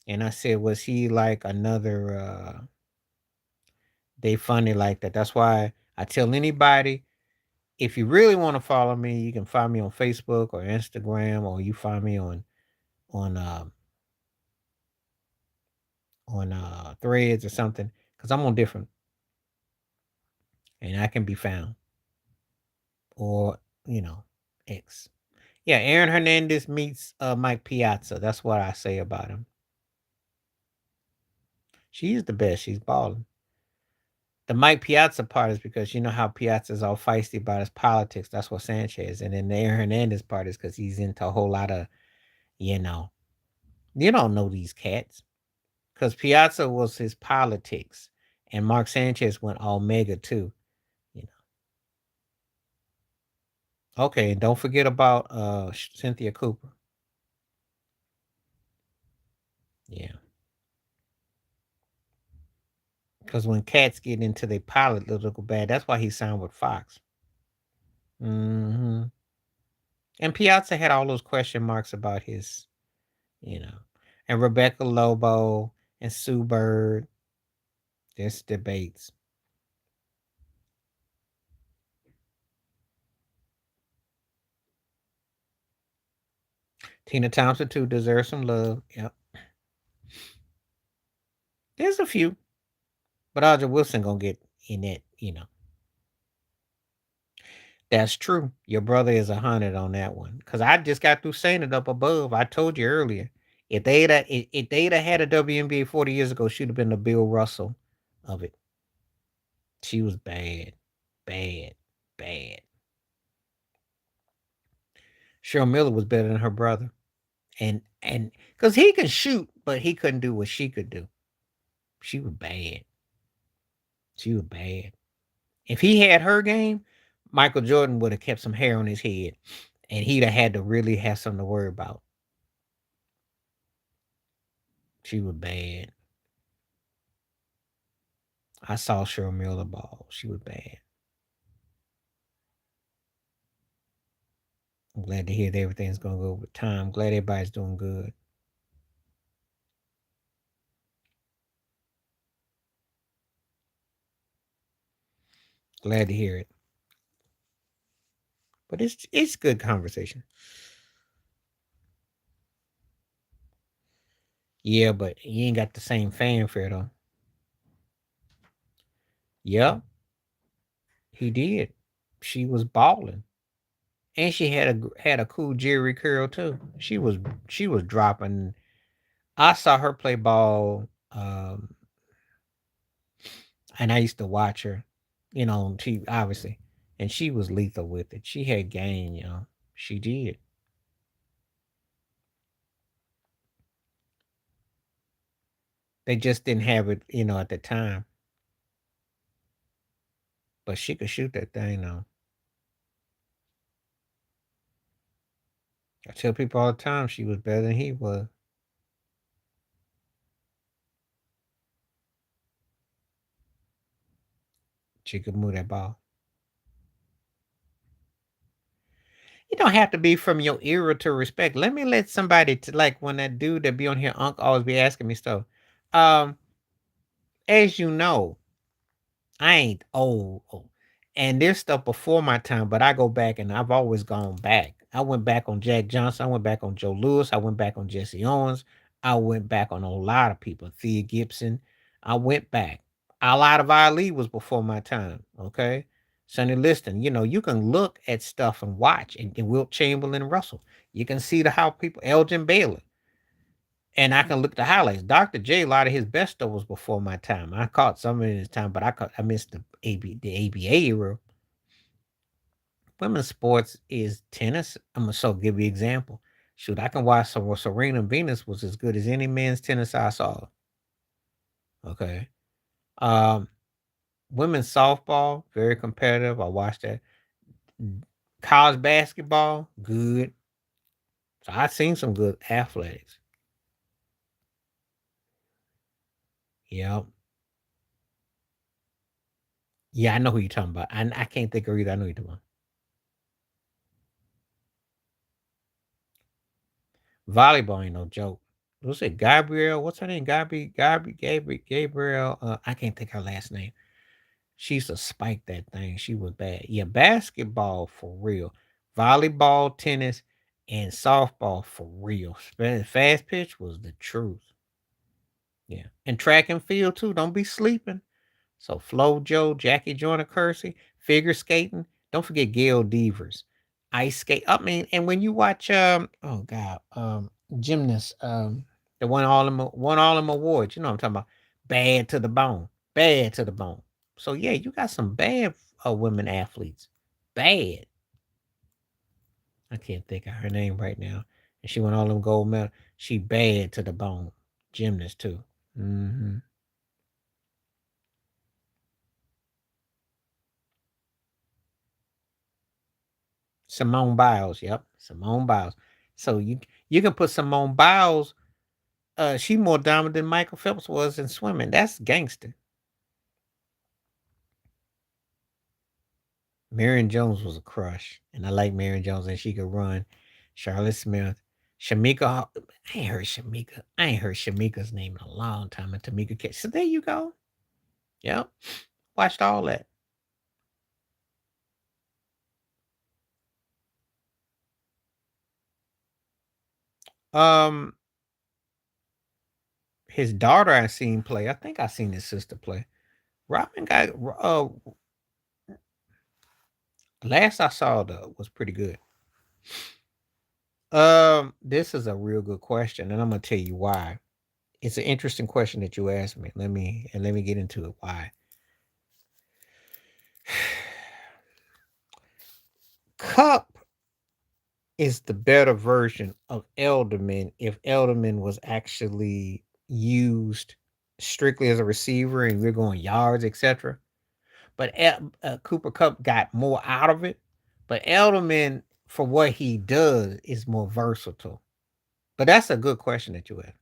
and I said, was he like another? They funny like that. That's why I tell anybody, if you really want to follow me, you can find me on Facebook or Instagram, or you find me on Threads or something, because I'm on different, and I can be found, or X. Yeah, Aaron Hernandez meets Mike Piazza. That's what I say about him. She's the best. She's balling. The Mike Piazza part is because you know how Piazza's all feisty about his politics. That's what Sanchez. And then the Aaron Hernandez part is because he's into a whole lot of, you know, you don't know these cats. Because Piazza was his politics. And Mark Sanchez went all mega too. You know. Okay, and don't forget about Cynthia Cooper. Yeah. Because when cats get into their political bad, that's why he signed with Fox. Hmm. And Piazza had all those question marks about his, you know, and Rebecca Lobo and Sue Bird. There's debates. Tina Thompson too deserves some love. Yep. There's a few, but Audra Wilson gonna get in it. That's true. Your brother is 100 on that one. Cause I just got through saying it up above. I told you earlier. If they'd have had a WNBA 40 years ago, she'd have been the Bill Russell of it. She was bad, bad, bad. Cheryl Miller was better than her brother, and because he could shoot, but he couldn't do what she could do. She was bad. She was bad. If he had her game, Michael Jordan would have kept some hair on his head, and he'd have had to really have something to worry about. She was bad. I saw Cheryl Miller ball. She was bad. I'm glad to hear that everything's going to go with time. Glad everybody's doing good. Glad to hear it. But it's good conversation. Yeah, but you ain't got the same fanfare though. Yeah, he did. She was balling, and she had a cool Jerry curl too. She was dropping. I saw her play ball, and I used to watch her. She obviously, and she was lethal with it. She had game, She did. They just didn't have it, at the time. But she could shoot that thing though. I tell people all the time she was better than he was. She could move that ball. You don't have to be from your era to respect. Let me let somebody to like when that dude that be on here, Unc, always be asking me stuff. Um, as you know, I ain't old. And there's stuff before my time, but I go back and I've always gone back. I went back on Jack Johnson. I went back on Joe Lewis. I went back on Jesse Owens. I went back on a lot of people. Thea Gibson. I went back. A lot of Ali was before my time. Okay. Sonny Liston. You know, you can look at stuff and watch and Wilt Chamberlain and Russell. You can see the how people Elgin Baylor. And I can look at the highlights. Dr. J, a lot of his best stuff was before my time. I caught some of it in his time, but I missed the ABA era. Women's sports is tennis. I'm gonna give you an example. Shoot, I can watch some Serena Venus was as good as any men's tennis I saw. Okay. Um, women's softball, very competitive. I watched that. College basketball, good. So I've seen some good athletics. Yep. Yeah, I know who you're talking about. I can't think of her either. I know who you're talking about. Volleyball ain't no joke. What's it? Gabrielle? What's her name? Gabrielle. I can't think her last name. She used to spike that thing. She was bad. Yeah, basketball for real. Volleyball, tennis, and softball for real. Fast pitch was the truth. Yeah. And track and field too. Don't be sleeping. So Flo Joe, Jackie Joyner Kersey, figure skating. Don't forget Gail Devers. Ice skate. I mean, and when you watch oh god, gymnast, that won all them awards, you know what I'm talking about. Bad to the bone. Bad to the bone. So yeah, you got some bad women athletes. Bad. I can't think of her name right now. And she won all them gold medals. She bad to the bone. Gymnast too. Hmm. Simone Biles. Yep. Simone Biles. So you can put Simone Biles, she more dominant than Michael Phelps was in swimming. That's gangster. Marion Jones was a crush. And I like Marion Jones and she could run. Charlotte Smith. Shamika. I ain't heard Shamika's name in a long time. And Tamika Catch. So there you go. Yep. Watched all that. Um, his daughter I seen play. I think I seen his sister play. Robin got last I saw the was pretty good. This is a real good question, and I'm gonna tell you why. It's an interesting question that you asked me. Let me get into it. Why? Cup is the better version of Elderman if Elderman was actually used strictly as a receiver and we're going yards, etc. But Cooper Cup got more out of it. But Elderman, for what he does, is more versatile. But that's a good question that you asked.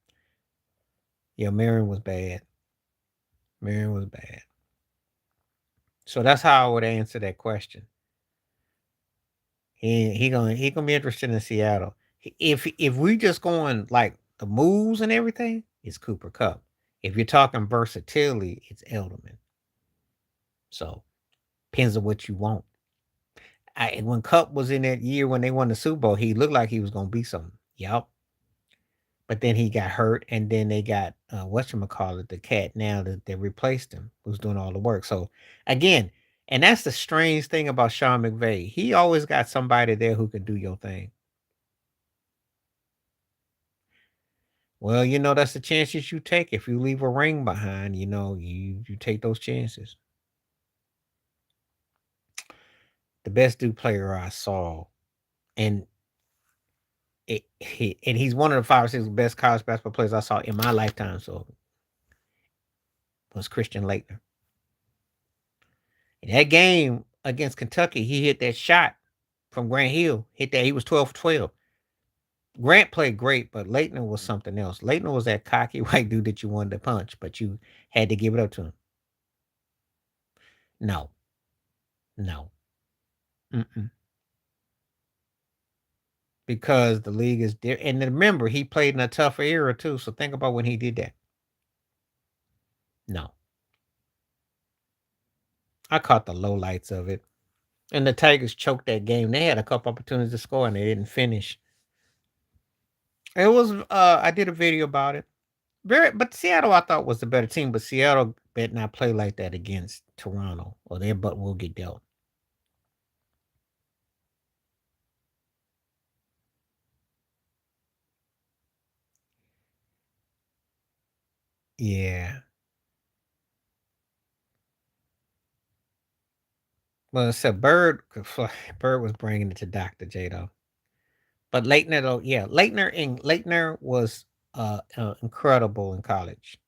Yeah, Marion was bad. Marion was bad. So that's how I would answer that question. He gonna be interested in Seattle. If we just going like the moves and everything, it's Cooper Cup. If you're talking versatility, it's Elderman. So depends on what you want. When Cup was in that year when they won the Super Bowl, he looked like he was gonna be something. Yep. But then he got hurt, and then they got whatchamacallit, the cat now that replaced him, who's doing all the work. So again, and that's the strange thing about Sean McVay. He always got somebody there who can do your thing. Well, that's the chances you take. If you leave a ring behind, you take those chances. The best dude player I saw, and he's one of the 5 or 6 best college basketball players I saw in my lifetime. So was Christian Laettner. That game against Kentucky, he hit that shot from Grant Hill. Hit that. He was 12 for 12. Grant played great, but Leitner was something else. Leitner was that cocky white dude that you wanted to punch, but you had to give it up to him. No, no. Mm-mm. Because the league is there. And remember, he played in a tougher era too. So think about when he did that. No. I caught the lowlights of it. And the Tigers choked that game. They had a couple opportunities to score and they didn't finish. It was I did a video about it. But Seattle I thought was the better team, but Seattle better not play like that against Toronto or their butt will get dealt. Yeah. Well, so Bird Bird was bringing it to Dr. J though. But Leitner though, yeah, Leitner was incredible in college.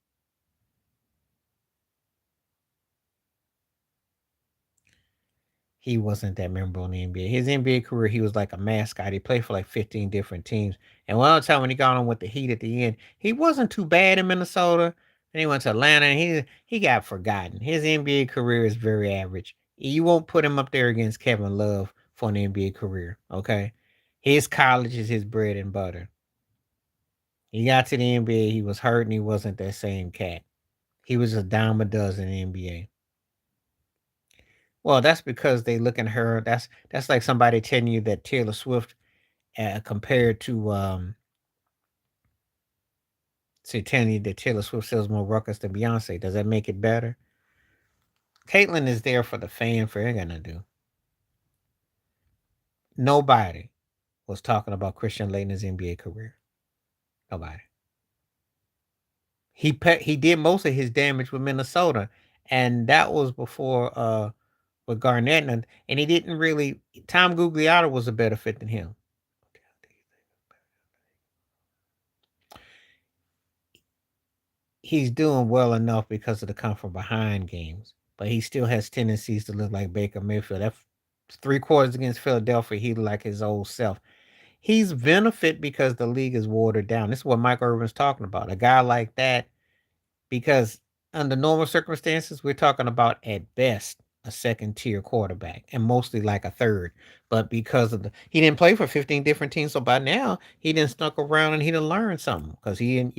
He wasn't that memorable in the NBA. His NBA career, he was like a mascot. He played for like 15 different teams. And one time when he got on with the Heat at the end, he wasn't too bad in Minnesota. And he went to Atlanta and he got forgotten. His NBA career is very average. You won't put him up there against Kevin Love for an NBA career, okay? His college is his bread and butter. He got to the NBA, he was hurt and he wasn't that same cat. He was a dime a dozen in the NBA. Well, that's because they look at her. That's like somebody telling you that Taylor Swift, compared to telling you that Taylor Swift sells more records than Beyonce. Does that make it better? Caitlyn is there for the fanfare. Ain't got nothing to do. Nobody was talking about Christian Laettner's NBA career. Nobody. He did most of his damage with Minnesota, and that was before with Garnett, and he didn't really. Tom Gugliotta was a better fit than him. He's doing well enough because of the come from behind games, but he still has tendencies to look like Baker Mayfield. That 3 quarters against Philadelphia, he looked like his old self. He's benefit because the league is watered down. This is what Mike Irvin's talking about. A guy like that, because under normal circumstances, we're talking about at best a second tier quarterback and mostly like a third. But because of he didn't play for 15 different teams, so by now he didn't snuck around and he didn't learn something because he didn't,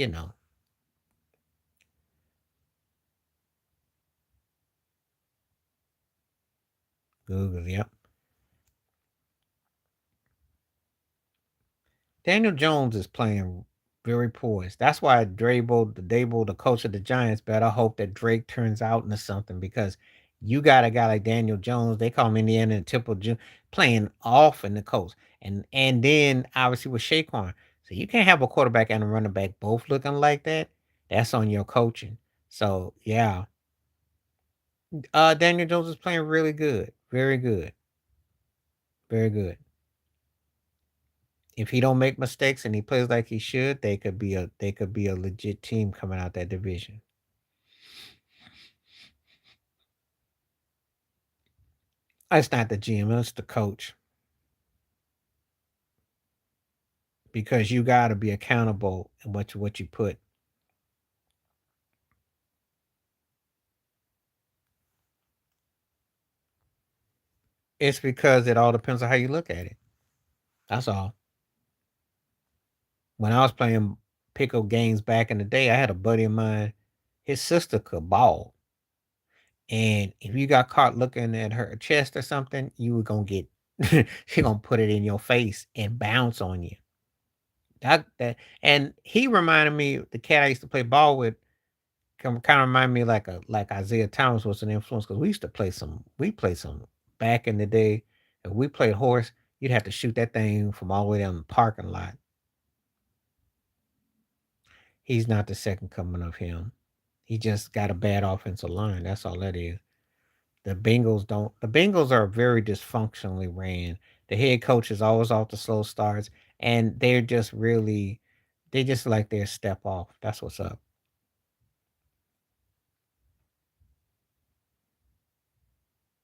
Google, yep. Daniel Jones is playing very poised. That's why Dable, the coach of the Giants, better hope that Drake turns out into something because you got a guy like Daniel Jones. They call him Indiana and Temple playing off in the coast, and then obviously with Saquon. So you can't have a quarterback and a running back both looking like that. That's on your coaching. So yeah, Daniel Jones is playing really good, very good, very good. If he don't make mistakes and he plays like he should, they could be a legit team coming out that division. It's not the GM, it's the coach because you got to be accountable in what you put. It's because it all depends on how you look at it. That's all. When I was playing pickle games back in the day, I had a buddy of mine. His sister could ball, and if you got caught looking at her chest or something, you were gonna get. She gonna put it in your face and bounce on you. And he reminded me the cat I used to play ball with kind of remind me like Isaiah Thomas was an influence because we played some back in the day. If we played horse, you'd have to shoot that thing from all the way down the parking lot. He's not the second coming of him. He just got a bad offensive line. That's all that is. The Bengals are very dysfunctionally ran. The head coach is always off the slow starts, and they just like their step off. That's what's up.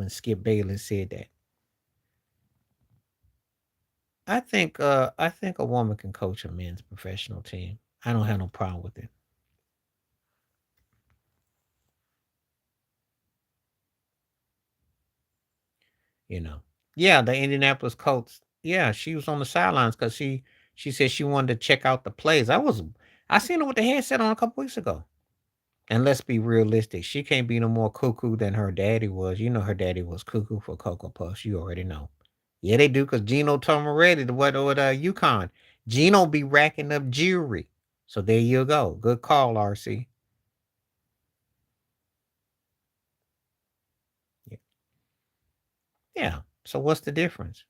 when Skip Bayless said that. I think a woman can coach a men's professional team. I don't have no problem with it. You know. Yeah, the Indianapolis Colts. Yeah, she was on the sidelines because she said she wanted to check out the plays. I seen her with the headset on a couple weeks ago. And let's be realistic. She can't be no more cuckoo than her daddy was. You know her daddy was cuckoo for Cocoa Puffs. You already know. Yeah, they do because Gino Tomaretti, the what with UConn. Gino be racking up jewelry. So there you go. Good call, RC. Yeah. Yeah. So what's the difference?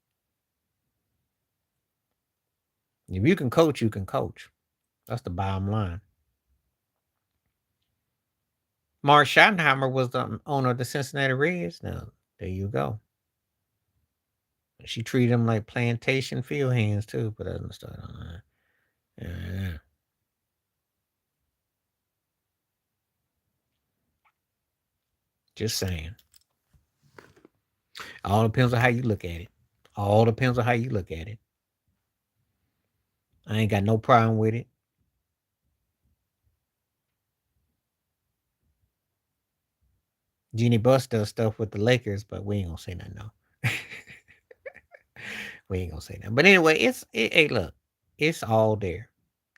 If you can coach, you can coach. That's the bottom line. Mark Schottenheimer was the owner of the Cincinnati Reds. Now, there you go. She treated him like plantation field hands too, but I didn't start on that. Yeah. Just saying. All depends on how you look at it. All depends on how you look at it. I ain't got no problem with it. Jeannie Buss does stuff with the Lakers, but we ain't gonna say nothing no. We ain't gonna say that. But anyway, hey look, it's all there.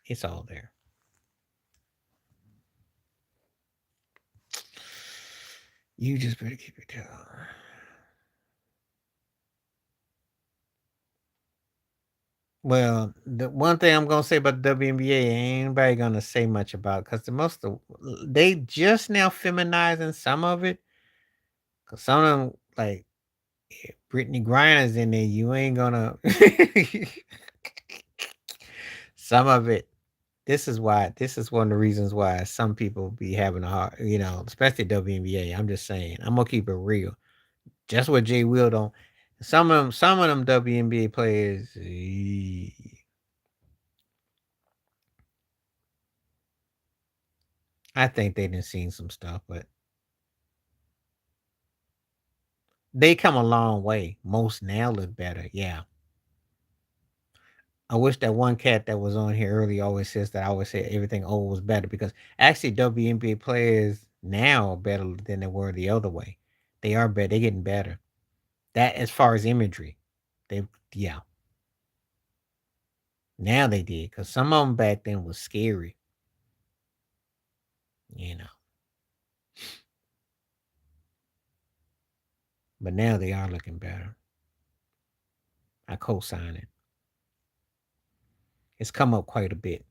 It's all there. You just better keep it down. Well, the one thing I'm gonna say about the WNBA, ain't anybody gonna say much about because they just now feminizing some of it. Cause some of them like Brittany Griner's in there. You ain't gonna some of it. This is why. This is one of the reasons why some people be having a hard, especially WNBA. I'm just saying. I'm gonna keep it real. Just what Jay Will don't. Some of them WNBA players. I think they done seen some stuff, but they come a long way. Most now look better. Yeah. I wish that one cat that was on here earlier always says that I always say everything old was better because actually WNBA players now are better than they were the other way. They are better. They're getting better. That as far as imagery, they yeah. Now they did because some of them back then was scary. You know, but now they are looking better. I co-sign it. It's come up quite a bit.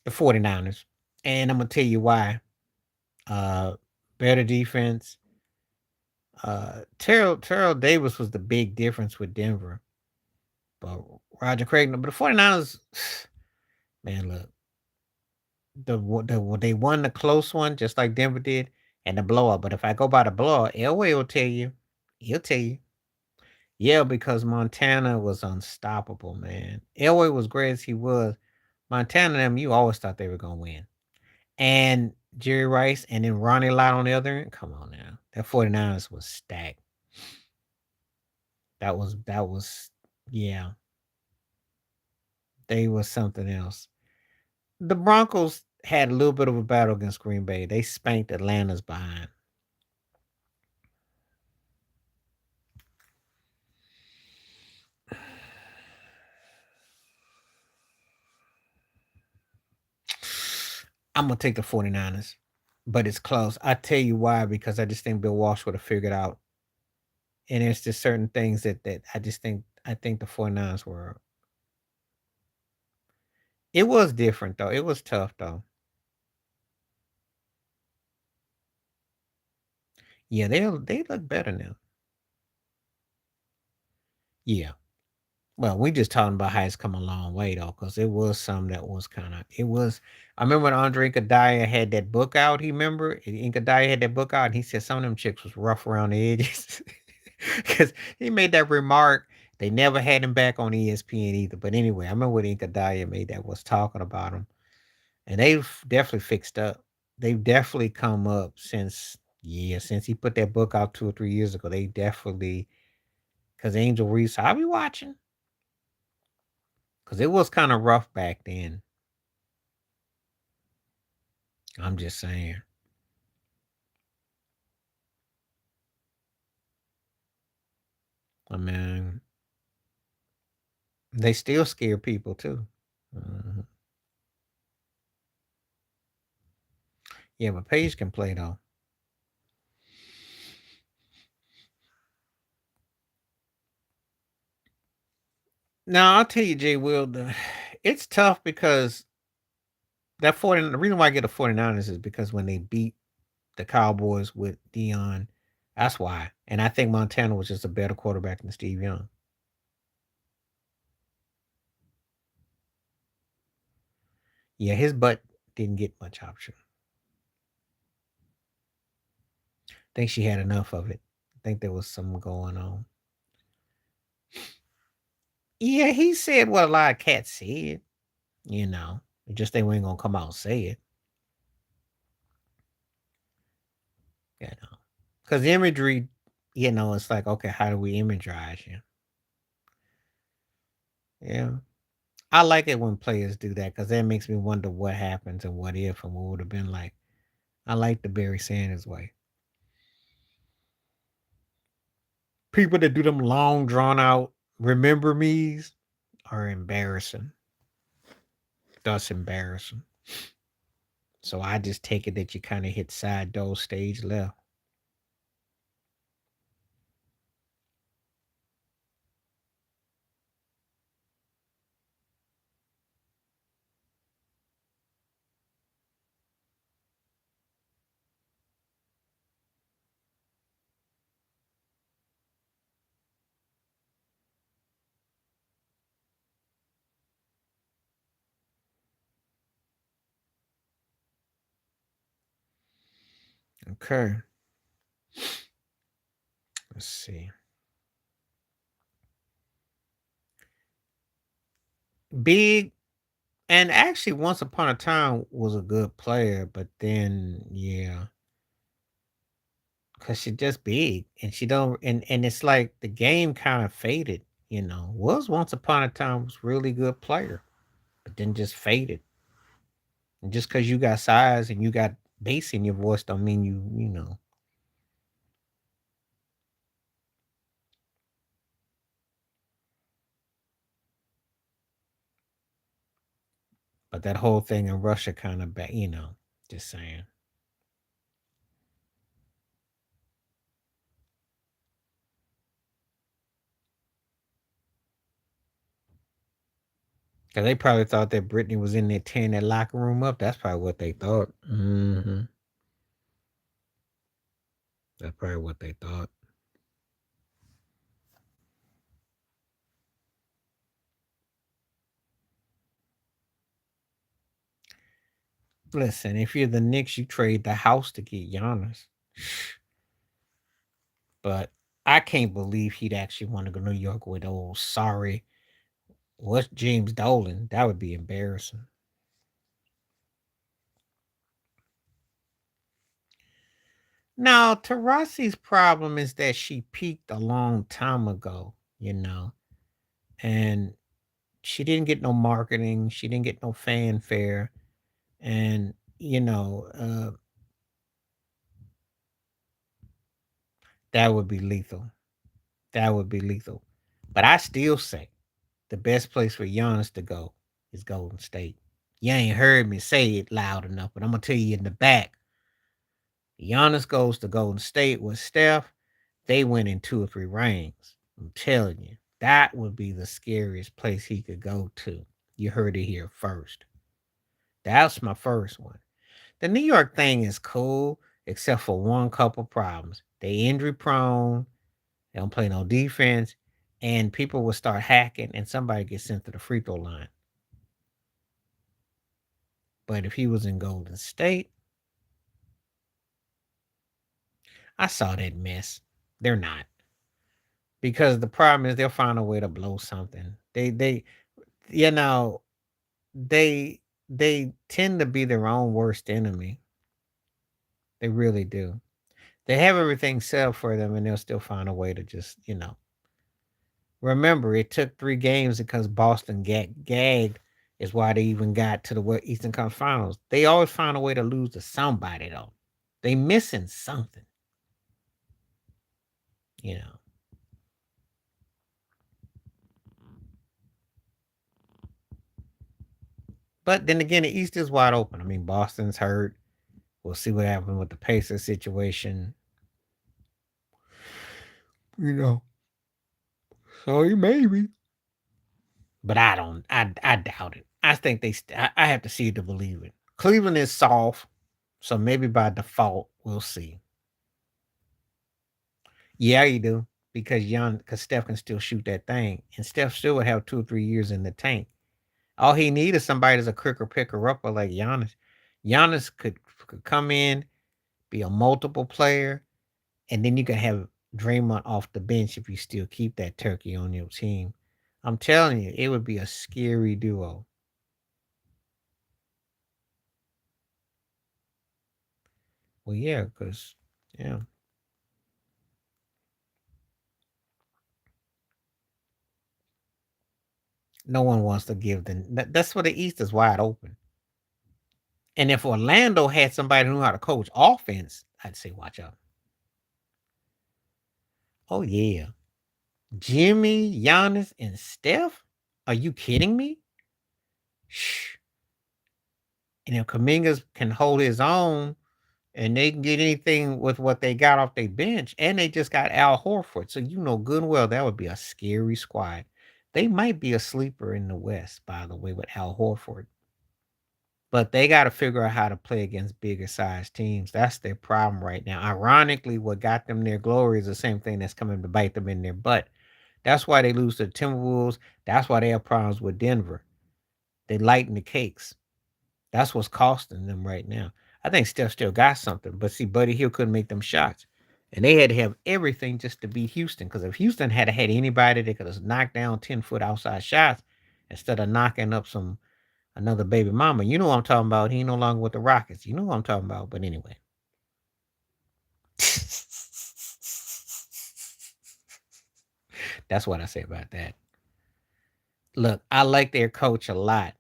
The 49ers. And I'm gonna tell you why. Uh Better defense. Terrell Davis was the big difference with Denver. But Roger Craig, but the 49ers, man, look, they won the close one just like Denver did, and the blowout. But if I go by the blowout, Elway will tell you, he'll tell you, yeah, because Montana was unstoppable, man. Elway was great as he was. Montana, them, you always thought they were gonna win. And Jerry Rice and then Ronnie Lott on the other end. Come on now. That 49ers was stacked. That was yeah, they was something else. The Broncos had a little bit of a battle against Green Bay. They spanked Atlanta's behind. I'm gonna take the 49ers, but it's close. I tell you why, because I just think Bill Walsh would have figured out. And it's just certain things that I think the 49ers were. It was different though. It was tough though. Yeah, they look better now. Yeah. Well, we just talking about how it's come a long way though, because it was some that was kind of it was. I remember when Andre Iguodala had that book out. He remember Iguodala had that book out, and he said some of them chicks was rough around the edges because he made that remark They never had him back on ESPN either. But anyway, I remember when Ink made that was talking about him, and they've definitely fixed up. They've definitely come up since he put that book out 2 or 3 years ago. They definitely because Angel Reese, I'll be watching because it was kind of rough back then. I'm just saying. I mean, they still scare people too. Mhm. Yeah, but Paige can play though. Now I'll tell you, Jay Will, it's tough because the reason why I get the 49ers is because when they beat the Cowboys with Dion, that's why. And I think Montana was just a better quarterback than Steve Young. Yeah, his butt didn't get much option. I think she had enough of it. I think there was something going on. Yeah, he said what a lot of cats said, you know. Just they weren't gonna come out and say it, you know. Because imagery, it's like, okay, how do we imagize you? Yeah. I like it when players do that because that makes me wonder what happens and what if and what would have been like. I like the Barry Sanders way. People that do them long, drawn out remember me's are embarrassing. That's embarrassing. So I just take it that you kind of hit side door stage left. Okay. Let's see. Big and actually once upon a time was a good player, but then yeah, because she just big and she don't and it's like the game kind of faded, Was once upon a time was really good player, but then just faded. And just because you got size and you got bass in your voice don't mean you. But that whole thing in Russia kind of just saying. Because they probably thought that Brittany was in there tearing that locker room up. That's probably what they thought. That's probably what they thought. Listen, if you're the Knicks, you trade the house to get Giannis. But I can't believe he'd actually want to go to New York with old sorry. What's James Dolan? That would be embarrassing. Now, Tarasi's problem is that she peaked a long time ago, and she didn't get no marketing. She didn't get no fanfare. And, that would be lethal. That would be lethal. But I still say the best place for Giannis to go is Golden State. You ain't heard me say it loud enough, but I'm gonna tell you in the back. Giannis goes to Golden State with Steph. They win in 2 or 3 rings. I'm telling you, that would be the scariest place he could go to. You heard it here first. That's my first one. The New York thing is cool, except for one couple problems. They injury prone. They don't play no defense, and people will start hacking, and somebody gets sent to the free throw line. But if he was in Golden State, I saw that mess. They're not. because the problem is they'll find a way to blow something. You know, they they tend to be their own worst enemy. They really do. They have everything set up for them, and they'll still find a way to just, remember, it took 3 games because Boston gagged, is why they even got to the Eastern Conference Finals. They always find a way to lose to somebody, though. They missing something, you know. But then again, the East is wide open. I mean, Boston's hurt. We'll see what happens with the Pacers situation. You know, so maybe. But I don't. I doubt it. I think I have to see it to believe it. Cleveland is soft, so maybe by default we'll see. Yeah, you do because Steph can still shoot that thing, and Steph still would have 2 or 3 years in the tank. All he needs is somebody that's a quicker picker upper like Giannis. Giannis could come in, be a multiple player, and then you can have Draymond off the bench if you still keep that turkey on your team. I'm telling you, it would be a scary duo. Well, yeah, because yeah, no one wants to give them. That's why the East is wide open. And if Orlando had somebody who knew how to coach offense, I'd say watch out. Oh yeah, Jimmy, Giannis, and Steph. Are you kidding me? Shh. And if Kamingas can hold his own, and they can get anything with what they got off their bench, and they just got Al Horford, so you know good and well that would be a scary squad. They might be a sleeper in the West, by the way, with Al Horford. But they got to figure out how to play against bigger size teams. That's their problem right now. Ironically, what got them their glory is the same thing that's coming to bite them in their butt. That's why they lose to the Timberwolves. That's why they have problems with Denver. They lighten the cakes. That's what's costing them right now. I think Steph still got something, but see, Buddy Hill couldn't make them shots. And they had to have everything just to beat Houston. Because if Houston had anybody that could have knocked down 10-foot outside shots instead of knocking up another baby mama, you know what I'm talking about. He no longer with the Rockets. You know what I'm talking about. But anyway. That's what I say about that. Look, I like their coach a lot,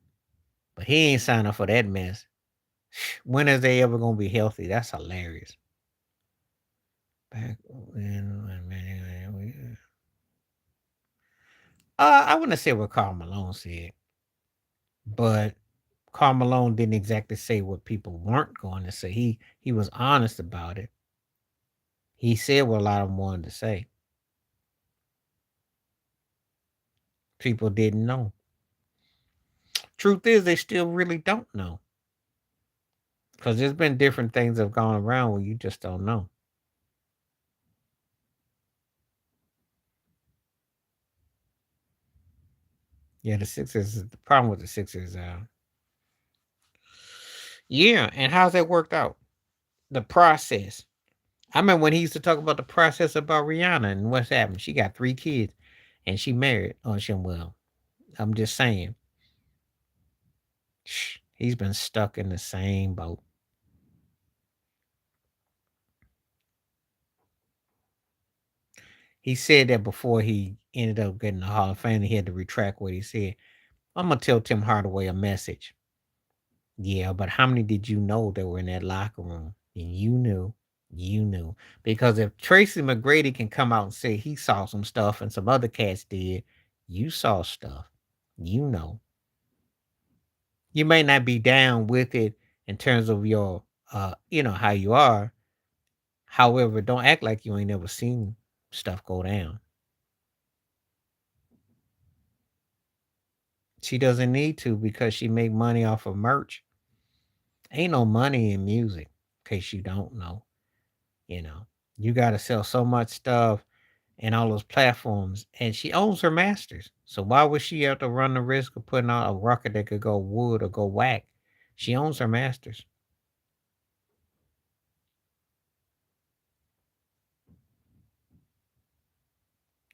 but he ain't signing up for that mess. When is they ever gonna be healthy? That's hilarious. Back when I wouldn't say what Carl Malone said, but Carl Malone didn't exactly say what people weren't going to say. He was honest about it. He said what a lot of them wanted to say. People didn't know. Truth is, they still really don't know because there's been different things that have gone around where you just don't know. Yeah, the Sixers. The problem with the Sixers. Yeah, and how's that worked out? The process. I remember when he used to talk about the process about Rihanna and what's happened. She got 3 kids, and she married. Oh, she well. I'm just saying. He's been stuck in the same boat. He said that before he ended up getting the Hall of Fame, he had to retract what he said. I'm gonna tell Tim Hardaway a message. Yeah, but how many did you know that were in that locker room? And you knew. Because if Tracy McGrady can come out and say he saw some stuff and some other cats did, you saw stuff. You know. You may not be down with it in terms of your how you are. However, don't act like you ain't never seen stuff go down. She doesn't need to because she make money off of merch. Ain't no money in music, in case you don't know. You know, you got to sell so much stuff and all those platforms, and she owns her masters. So why would she have to run the risk of putting out a record that could go wood or go whack? She owns her masters.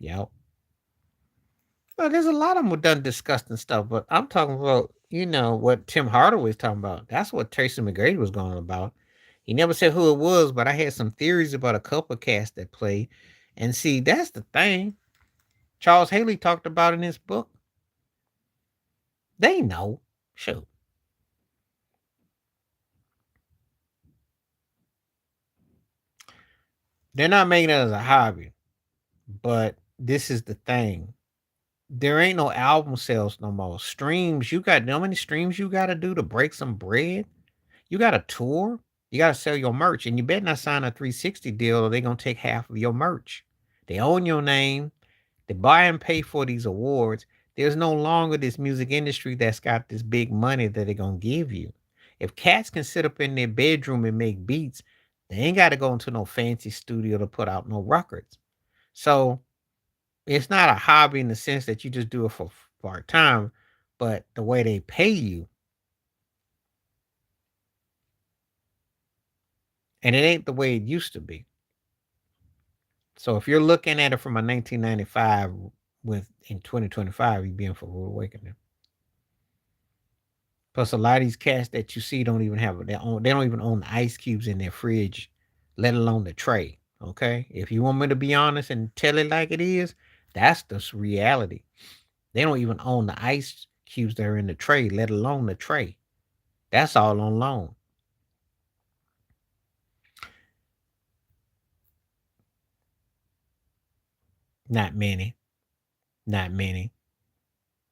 Yep. Well, there's a lot of them who done disgusting stuff, but I'm talking about, what Tim Hardaway's talking about. That's what Tracy McGrady was going about. He never said who it was, but I had some theories about a couple of cats that play. And see, that's the thing. Charles Haley talked about in his book. They know. Shoot. They're not making it as a hobby. But this is the thing. There ain't no album sales no more. Streams, you got how many streams you gotta do to break some bread? You got a tour, you gotta sell your merch, and you better not sign a 360 deal or they're gonna take half of your merch. They own your name, they buy and pay for these awards. There's no longer this music industry that's got this big money that they're gonna give you. If cats can sit up in their bedroom and make beats, they ain't gotta go into no fancy studio to put out no records. So it's not a hobby in the sense that you just do it for part time, but the way they pay you, and it ain't the way it used to be. So if you're looking at it from a 1995 with in 2025, you're being for rude awakening. Plus, a lot of these cats that you see don't even have their own. They don't even own the ice cubes in their fridge, let alone the tray. Okay, if you want me to be honest and tell it like it is, that's the reality. They don't even own the ice cubes that are in the tray, let alone the tray. That's all on loan. Not many. Not many.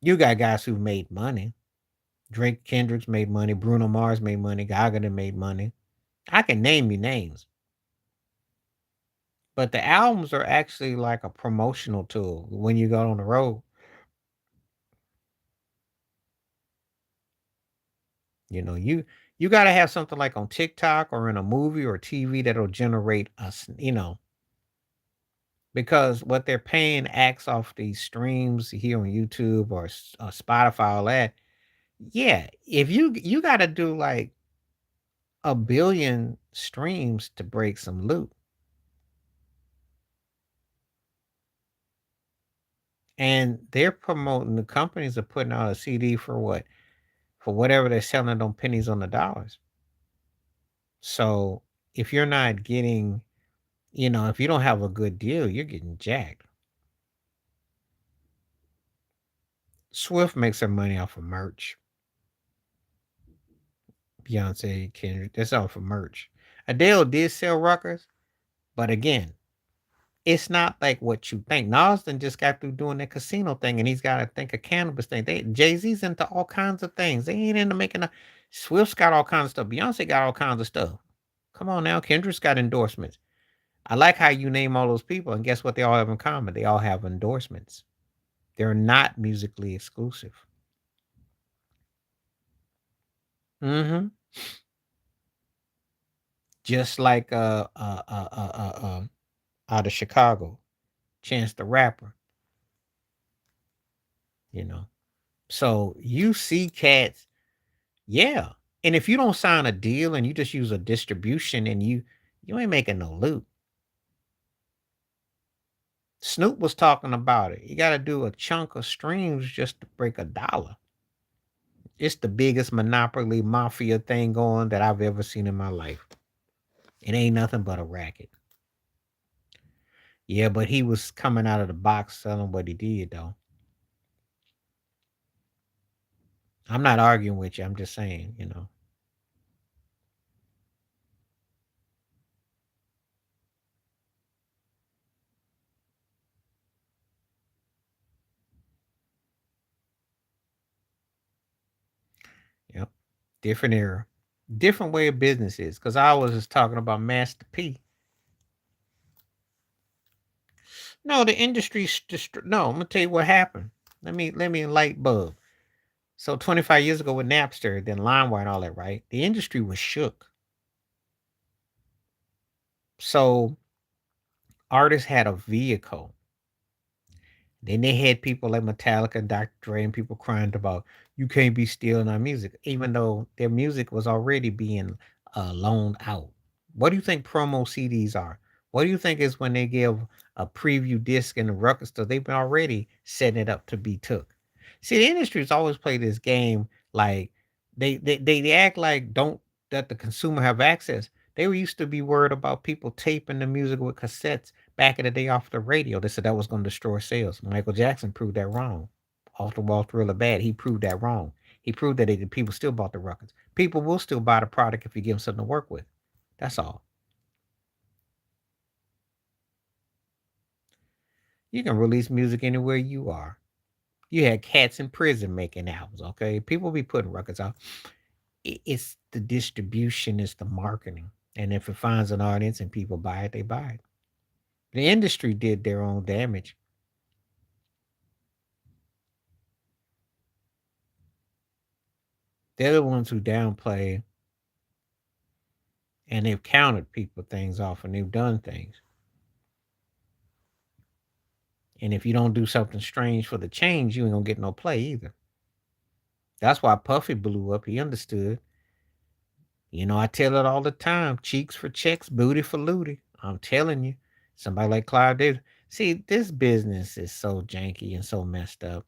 You got guys who've made money. Drake Kendricks made money. Bruno Mars made money. Gaga done made money. I can name you names. But the albums are actually like a promotional tool when you go on the road. You got to have something like on TikTok or in a movie or TV that'll generate us, because what they're paying acts off these streams here on YouTube or Spotify, all that. Yeah, if you got to do like a billion streams to break some loot. And they're promoting the companies are putting out a CD for what? For whatever they're selling on pennies on the dollars. So if you're not getting, if you don't have a good deal, you're getting jacked. Swift makes her money off of merch. Beyonce, Kendrick, that's all for merch. Adele did sell records, but again, it's not like what you think. Nas done just got through doing that casino thing, and he's got to think a cannabis thing. Jay Z's into all kinds of things. They ain't into making a. Swift's got all kinds of stuff. Beyonce got all kinds of stuff. Come on now, Kendrick's got endorsements. I like how you name all those people, and guess what? They all have in common. They all have endorsements. They're not musically exclusive. Mm-hmm. Just like out of Chicago, Chance the Rapper. You know. So you see cats. Yeah. And if you don't sign a deal and you just use a distribution and you ain't making no loot. Snoop was talking about it. You got to do a chunk of streams just to break $1. It's the biggest monopoly mafia thing going that I've ever seen in my life. It ain't nothing but a racket. Yeah, but he was coming out of the box selling what he did though. I'm not arguing with you. I'm just saying. Yep. Different era. Different way of business is. Because I was just talking about Master P. No, the industry's just no. I'm gonna tell you what happened. Let me light bulb. So 25 years ago with Napster, then LimeWire and all that, right? The industry was shook. So artists had a vehicle. Then they had people like Metallica and Dr. Dre and people crying about you can't be stealing our music, even though their music was already being loaned out. What do you think promo CDs are? What do you think is when they give a preview disc in the record store? They've been already setting it up to be took. See, the industry's always played this game like they act like don't that the consumer have access. They were used to be worried about people taping the music with cassettes back in the day off the radio. They said that was going to destroy sales. Michael Jackson proved that wrong. Off the Wall Thriller Bad, he proved that wrong. He proved that people still bought the records. People will still buy the product if you give them something to work with. That's all. You can release music anywhere you are. You had cats in prison making albums, okay? People be putting records out. It's the distribution, it's the marketing. And if it finds an audience and people buy it, they buy it. The industry did their own damage. They're the ones who downplay and they've counted people things off and they've done things. And if you don't do something strange for the change, you ain't gonna get no play either. That's why Puffy blew up. He understood. I tell it all the time. Cheeks for checks, booty for looty. I'm telling you. Somebody like Clive Davis. See, this business is so janky and so messed up.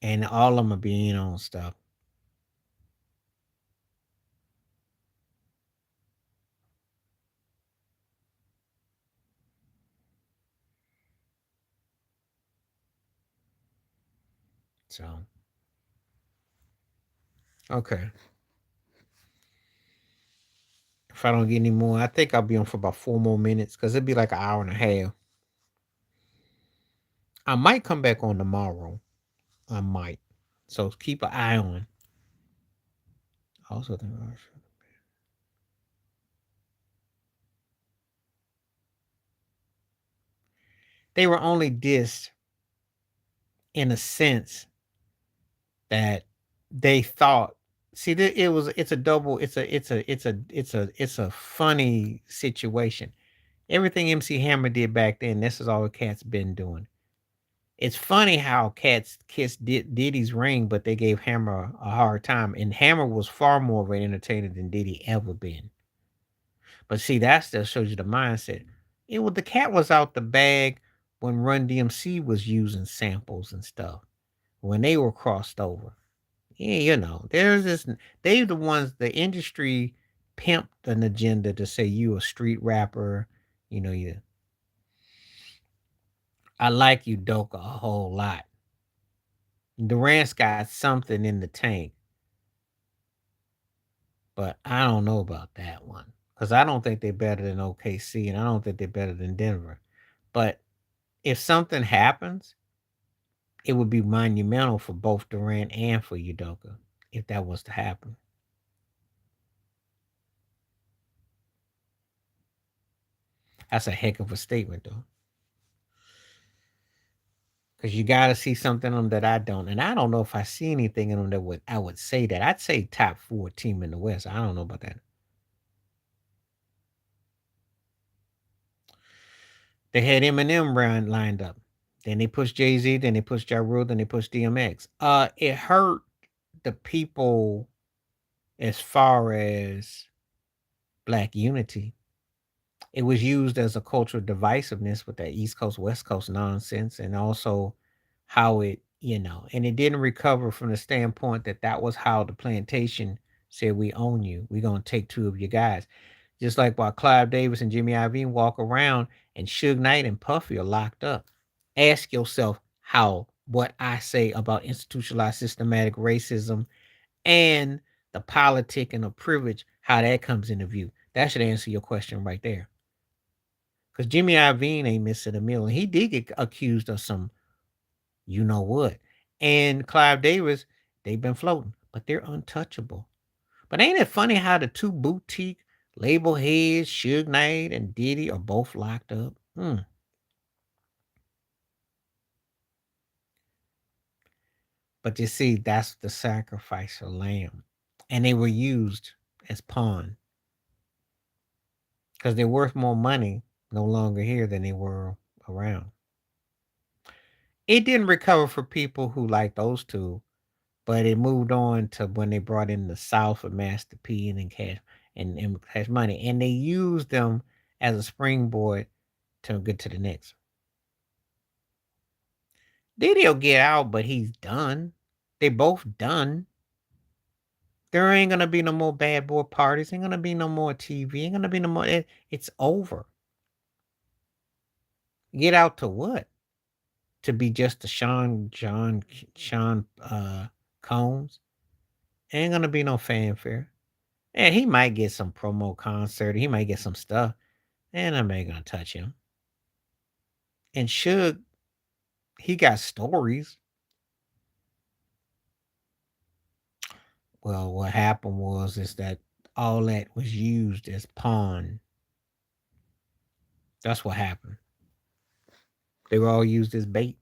And all of them are being on stuff. So, okay. If I don't get any more, I think I'll be on for about 4 more minutes because it'd be like an hour and a half. I might come back on tomorrow. I might. So keep an eye on. Also, they were only dissed in a sense that they thought. See, it's a double. It's a funny situation. Everything MC Hammer did back then, this is all the Cat's been doing. It's funny how Cats kissed Diddy's ring, but they gave Hammer a hard time, and Hammer was far more of an entertainer than Diddy ever been. But see, that still shows you the mindset. The Cat was out the bag when Run DMC was using samples and stuff when they were crossed over. Yeah, there's this. They the ones the industry pimped an agenda to say you a street rapper. You. I like you, Doka, a whole lot. Durant's got something in the tank, but I don't know about that one because I don't think they're better than OKC, and I don't think they're better than Denver. But if something happens, it would be monumental for both Durant and for Udoka if that was to happen. That's a heck of a statement, though. Because you got to see something in them that I don't, and I don't know if I see anything in them that I would say that. I'd say top 4 team in the West. I don't know about that. They had Eminem lined up. Then they pushed Jay-Z, then they pushed Ja Rule, then they pushed DMX. It hurt the people as far as black unity. It was used as a cultural divisiveness with that East Coast, West Coast nonsense, and also how and it didn't recover from the standpoint that that was how the plantation said, we own you. We're going to take 2 of your guys. Just like while Clive Davis and Jimmy Iovine walk around and Suge Knight and Puffy are locked up. Ask yourself how what I say about institutionalized systematic racism and the politicking of privilege, how that comes into view. That should answer your question right there. Because Jimmy Iovine ain't missing a meal. And he did get accused of some, you know what. And Clive Davis, they've been floating, but they're untouchable. But ain't it funny how the 2 boutique label heads, Suge Knight and Diddy, are both locked up? But you see, that's the sacrificial lamb. And they were used as pawn because they're worth more money no longer here than they were around. It didn't recover for people who like those 2, but it moved on to when they brought in the South with Master P and then Cash. and has money, and they use them as a springboard to get to the next. Diddy'll get out, but he's done. They both done. There ain't gonna be no more bad boy parties. Ain't gonna be no more TV. Ain't gonna be no more. It's over. Get out to what? To be just a Sean Combs. Ain't gonna be no fanfare. And he might get some promo concert. He might get some stuff. And I'm not gonna touch him. And Suge, he got stories. Well, what happened was is that all that was used as pawn. That's what happened. They were all used as bait.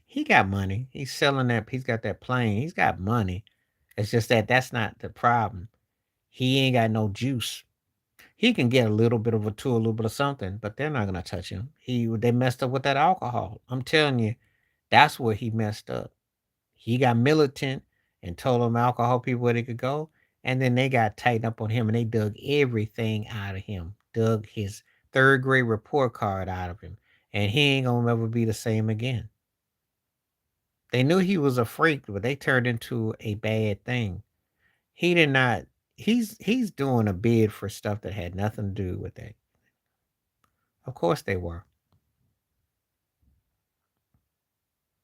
He got money. He's selling that. He's got that plane. He's got money. It's just that that's not the problem. He ain't got no juice. He can get a little bit of a tour, a little bit of something, but they're not gonna touch him. They messed up with that alcohol. I'm telling you, that's where he messed up. He got militant and told them alcohol people where they could go, and then they got tightened up on him and they dug everything out of him. Dug his third grade report card out of him, and he ain't gonna ever be the same again. They knew he was a freak, but they turned into a bad thing. He did not. He's doing a bid for stuff that had nothing to do with that. Of course they were.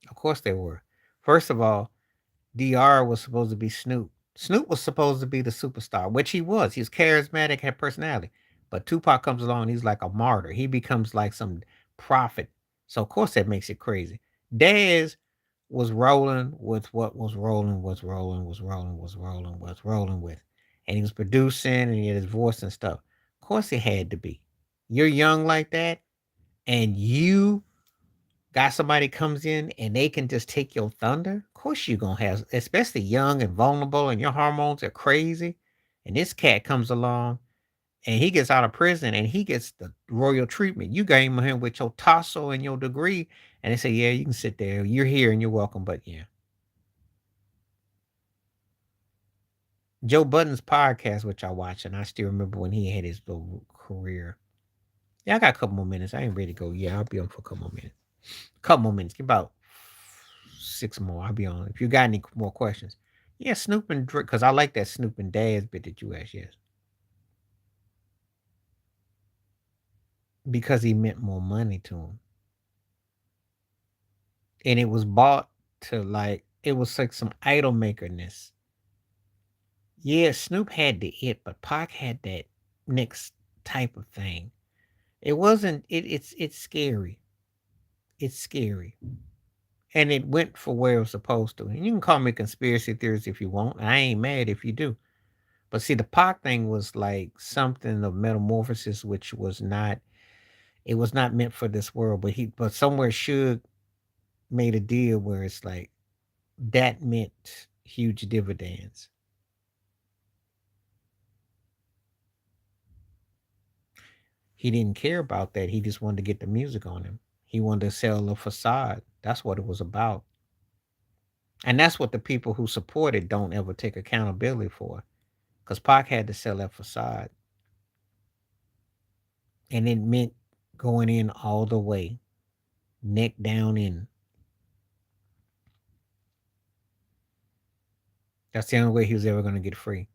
Of course they were. First of all, DR was supposed to be Snoop. Snoop was supposed to be the superstar, which he was. He was charismatic, had personality. But Tupac comes along, he's like a martyr. He becomes like some prophet. So of course that makes it crazy. Dez was rolling with what was rolling with. And he was producing and he had his voice and stuff. Of course it had to be. You're young like that, and you got somebody comes in and they can just take your thunder, of course you're gonna have, especially young and vulnerable, and your hormones are crazy. And this cat comes along and he gets out of prison and he gets the royal treatment. You came him with your tassel and your degree, and they say, "Yeah, you can sit there. You're here and you're welcome." But yeah, Joe Budden's podcast, which I watch, and I still remember when he had his little career. Yeah, I got a couple more minutes. I ain't ready to go. Yeah, I'll be on for a couple more minutes. Couple more minutes. Give about 6 more. I'll be on. If you got any more questions. Yeah, Snoop and Drake, because I like that Snoop and Daz bit that you asked, yes. Because he meant more money to him. And it was bought to like, it was like some idol makerness. Yeah, Snoop had the it, but Pac had that next type of thing. It wasn't, it's scary. It's scary. And it went for where it was supposed to. And you can call me conspiracy theories if you want. I ain't mad if you do. But see, the Pac thing was like something of metamorphosis, which was not. It was not meant for this world. But somewhere Suge made a deal where it's like that meant huge dividends. He didn't care about that. He just wanted to get the music on him. He wanted to sell a facade. That's what it was about. And that's what the people who support it don't ever take accountability for. Because Pac had to sell that facade. And it meant going in all the way, neck down in. That's the only way he was ever going to get free.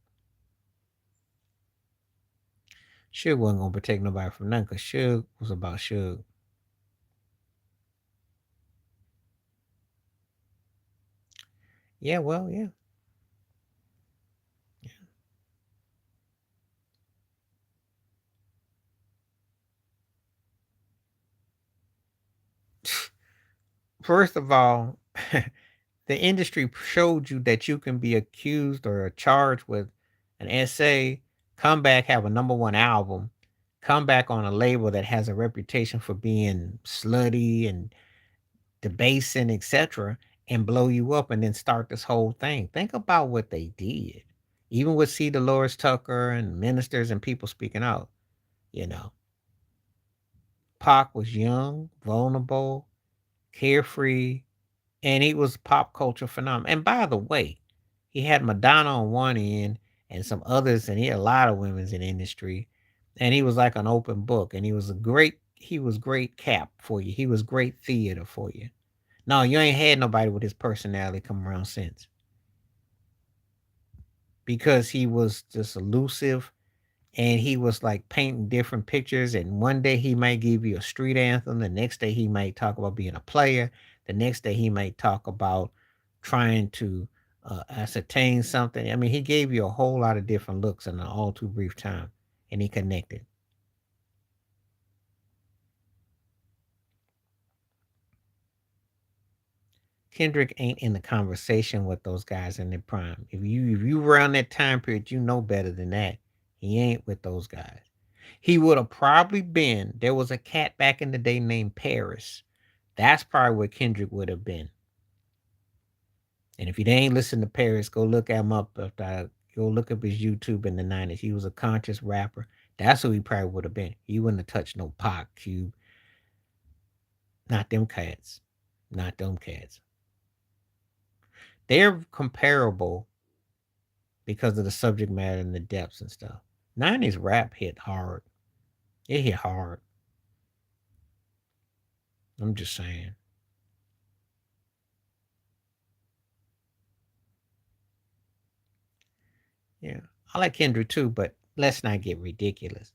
Suge wasn't going to protect nobody from nothing because Suge was about Suge. Yeah, well, yeah. First of all, the industry showed you that you can be accused or charged with an essay, come back, have a number one album, come back on a label that has a reputation for being slutty and debasing, etc., and blow you up and then start this whole thing. Think about what they did. Even with C. Dolores Tucker and ministers and people speaking out, you know, Pac was young, vulnerable, carefree, And he was pop culture phenomenon. And by the way, he had Madonna on one end and some others, and he had a lot of women's in the industry. And he was like an open book, and he was great cap for you. He was great theater for you. No, you ain't had nobody with his personality come around since, because he was just elusive, and he was like painting different pictures. And one day he might give you a street anthem. The next day he might talk about being a player. The next day he might talk about trying to ascertain something. I mean, he gave you a whole lot of different looks in an all too brief time, and he connected. Kendrick ain't in the conversation with those guys in their prime. If you around that time period, you know better than that. He ain't with those guys. He would have probably been. There was a cat back in the day named Paris. That's probably where Kendrick would have been. And if you ain't listen to Paris, go look him up. Go look up his YouTube in the 90s. He was a conscious rapper. That's who he probably would have been. He wouldn't have touched no Pac, Cube. Not them cats. Not them cats. They're comparable because of the subject matter and the depths and stuff. 90s rap hit hard. It hit hard. I'm just saying. Yeah. I like Kendrick too, but let's not get ridiculous.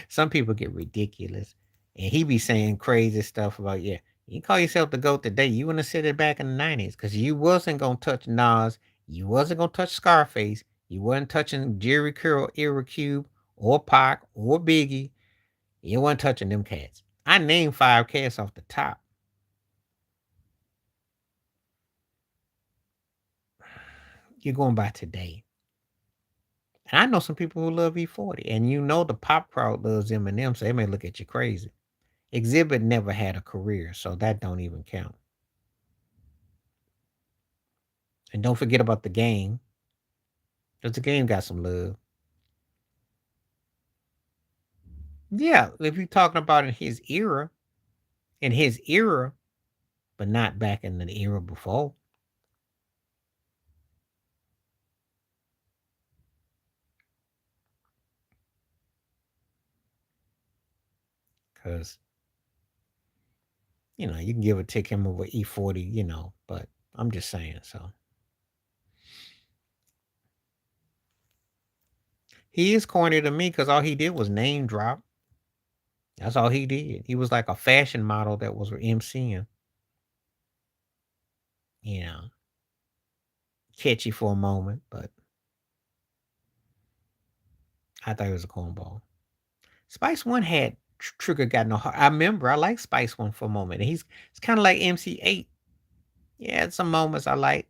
Some people get ridiculous. And he be saying crazy stuff about, yeah, you call yourself the GOAT today. You want to sit it back in the 90s because you wasn't going to touch Nas. You wasn't going to touch Scarface. You wasn't touching Jerry Curl, Era Cube, or Pac, or Biggie. You wasn't touching them cats. I named 5 cats off the top. You're going by today. And I know some people who love E40, and you know the pop crowd loves Eminem, so they may look at you crazy. Exhibit never had a career, so that don't even count. And don't forget about the game, because the game got some love. Yeah, if you're talking about in his era, but not back in the era before. Because, you can give or take him over E40, but I'm just saying, so. He is corny to me because all he did was name drop. That's all he did. He was like a fashion model that was MCing, you know, catchy for a moment, but I thought he was a cornball. Spice One had Trigger got no heart. I remember I liked Spice One for a moment. And it's kind of like MC8. Yeah, some moments I like,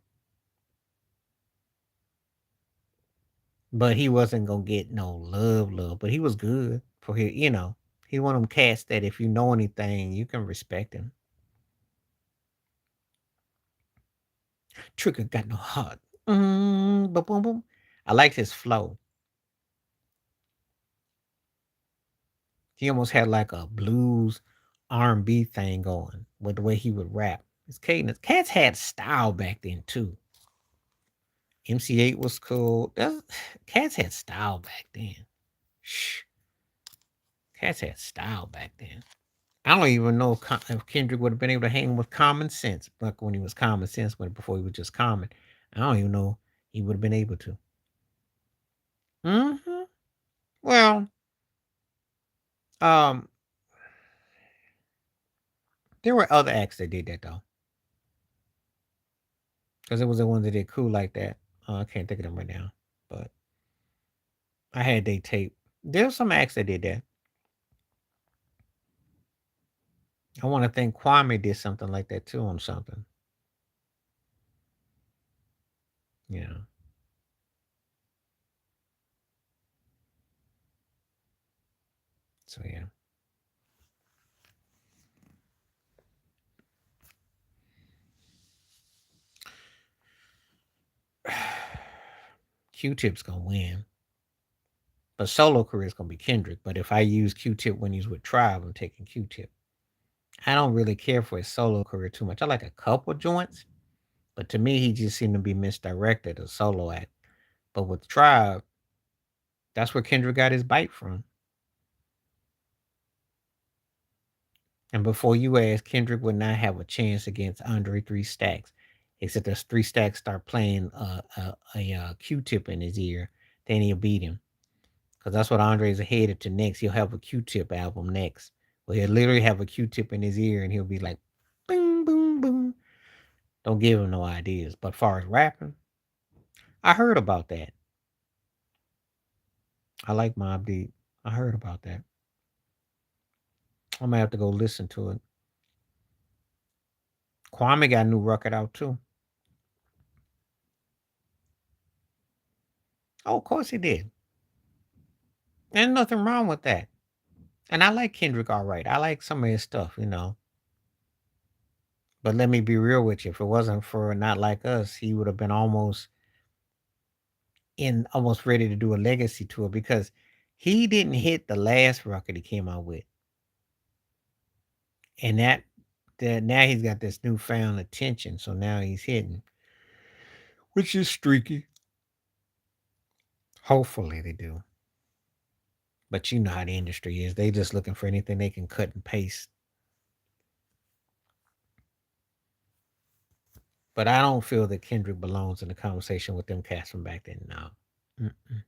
but he wasn't gonna get no love. But he was good for his. He one of them cats that if you know anything, you can respect him. Trigger got no heart. Boom, boom, boom. I liked his flow. He almost had like a blues R&B thing going with the way he would rap. His cadence. Cats had style back then too. MC8 was cool. Cats had style back then. Shh. Cats had style back then. I don't even know if Kendrick would have been able to hang with Common Sense, like when he was Common Sense, before he was just Common. I don't even know he would have been able to. Hmm. Well, um, there were other acts that did that though, because it was the ones that did cool like that. I can't think of them right now, but I had they tape. There's some acts that did that. I want to think Kwame did something like that too on something. Yeah. So yeah. Q-Tip's gonna win. But solo career is gonna be Kendrick. But if I use Q-Tip when he's with Tribe, I'm taking Q-Tip. I don't really care for his solo career too much. I like a couple joints, but to me, he just seemed to be misdirected a solo act. But with Tribe, that's where Kendrick got his bite from. And before you ask, Kendrick would not have a chance against Andre Three Stacks, except as Three Stacks start playing a Q-tip in his ear, then he'll beat him. Because that's what Andre's headed to next. He'll have a Q-tip album next, where he'll literally have a Q-tip in his ear, and he'll be like, boom, boom, boom. Don't give him no ideas. But far as rapping, I heard about that. I like Mobb Deep. I heard about that. I'm gonna have to go listen to it. Kwame got a new record out too. Oh, of course he did. There's nothing wrong with that. And I like Kendrick all right. I like some of his stuff. But let me be real with you. If it wasn't for Not Like Us, he would have been almost ready to do a legacy tour because he didn't hit the last record he came out with. And that now he's got this newfound attention. So now he's hitting, which is streaky. Hopefully they do. But you know how the industry is. They just looking for anything they can cut and paste. But I don't feel that Kendrick belongs in the conversation with them cats from back then. No. Mm-mm.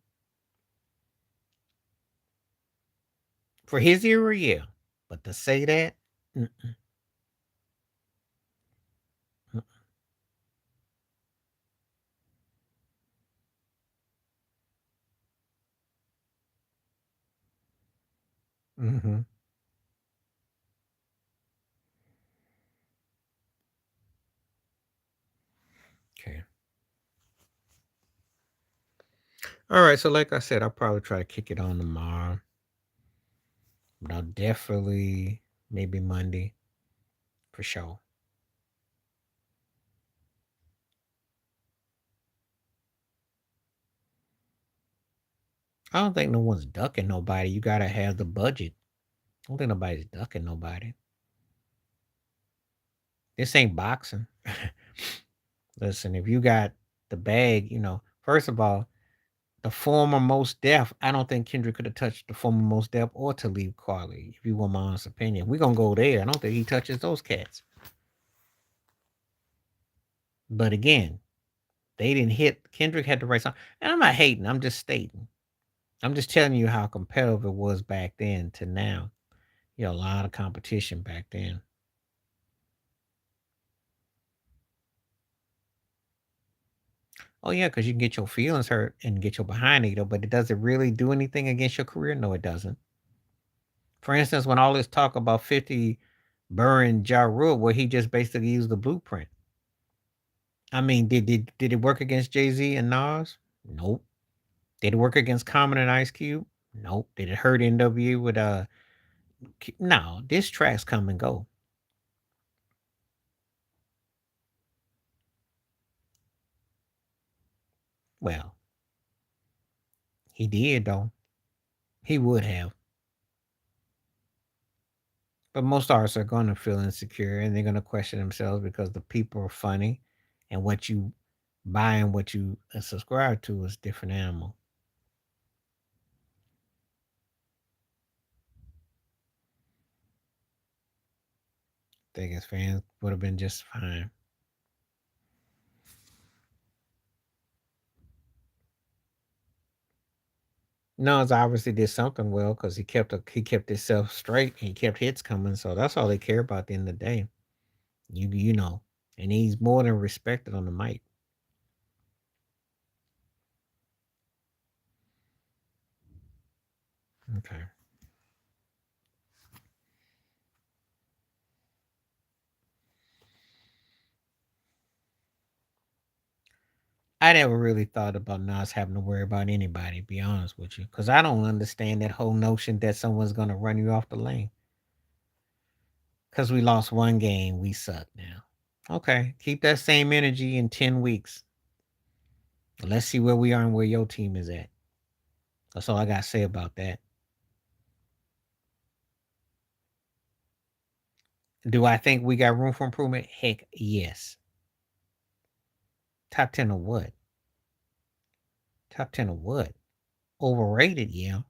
For his era, yeah. But to say that, mm-mm. Mm-hmm. Okay. All right. So, like I said, I'll probably try to kick it on tomorrow. But I'll definitely, maybe Monday, for sure. I don't think no one's ducking nobody. You got to have the budget. I don't think nobody's ducking nobody. This ain't boxing. Listen, if you got the bag, first of all, the former Most Def, I don't think Kendrick could have touched the former Most Def or Talib Kweli, if you want my honest opinion. We're going to go there. I don't think he touches those cats. But again, they didn't hit. Kendrick had the right song. And I'm not hating. I'm just stating. I'm just telling you how competitive it was back then to now. A lot of competition back then. Oh, yeah, because you can get your feelings hurt and get your behind eater, but it doesn't really do anything against your career? No, it doesn't. For instance, when all this talk about 50 burying Ja Rule, where he just basically used the blueprint. I mean, did it work against Jay-Z and Nas? Nope. Did it work against Common and Ice Cube? Nope. Did it hurt NWA with no, diss tracks come and go. Well, he did though. He would have. But most artists are gonna feel insecure and they're gonna question themselves because the people are funny and what you buy and what you subscribe to is different animal. I think his fans would have been just fine. Nas obviously did something well because he kept himself straight and he kept hits coming. So that's all they care about at the end of the day. You know, and he's more than respected on the mic. Okay, I never really thought about Nas having to worry about anybody. Be honest with you, because I don't understand that whole notion that someone's gonna run you off the lane. Because we lost one game, we suck now. Okay, keep that same energy in 10 weeks. Let's see where we are and where your team is at. That's all I gotta say about that. Do I think we got room for improvement? Heck, yes. Top 10 of what? Top 10 of what? Overrated, yeah.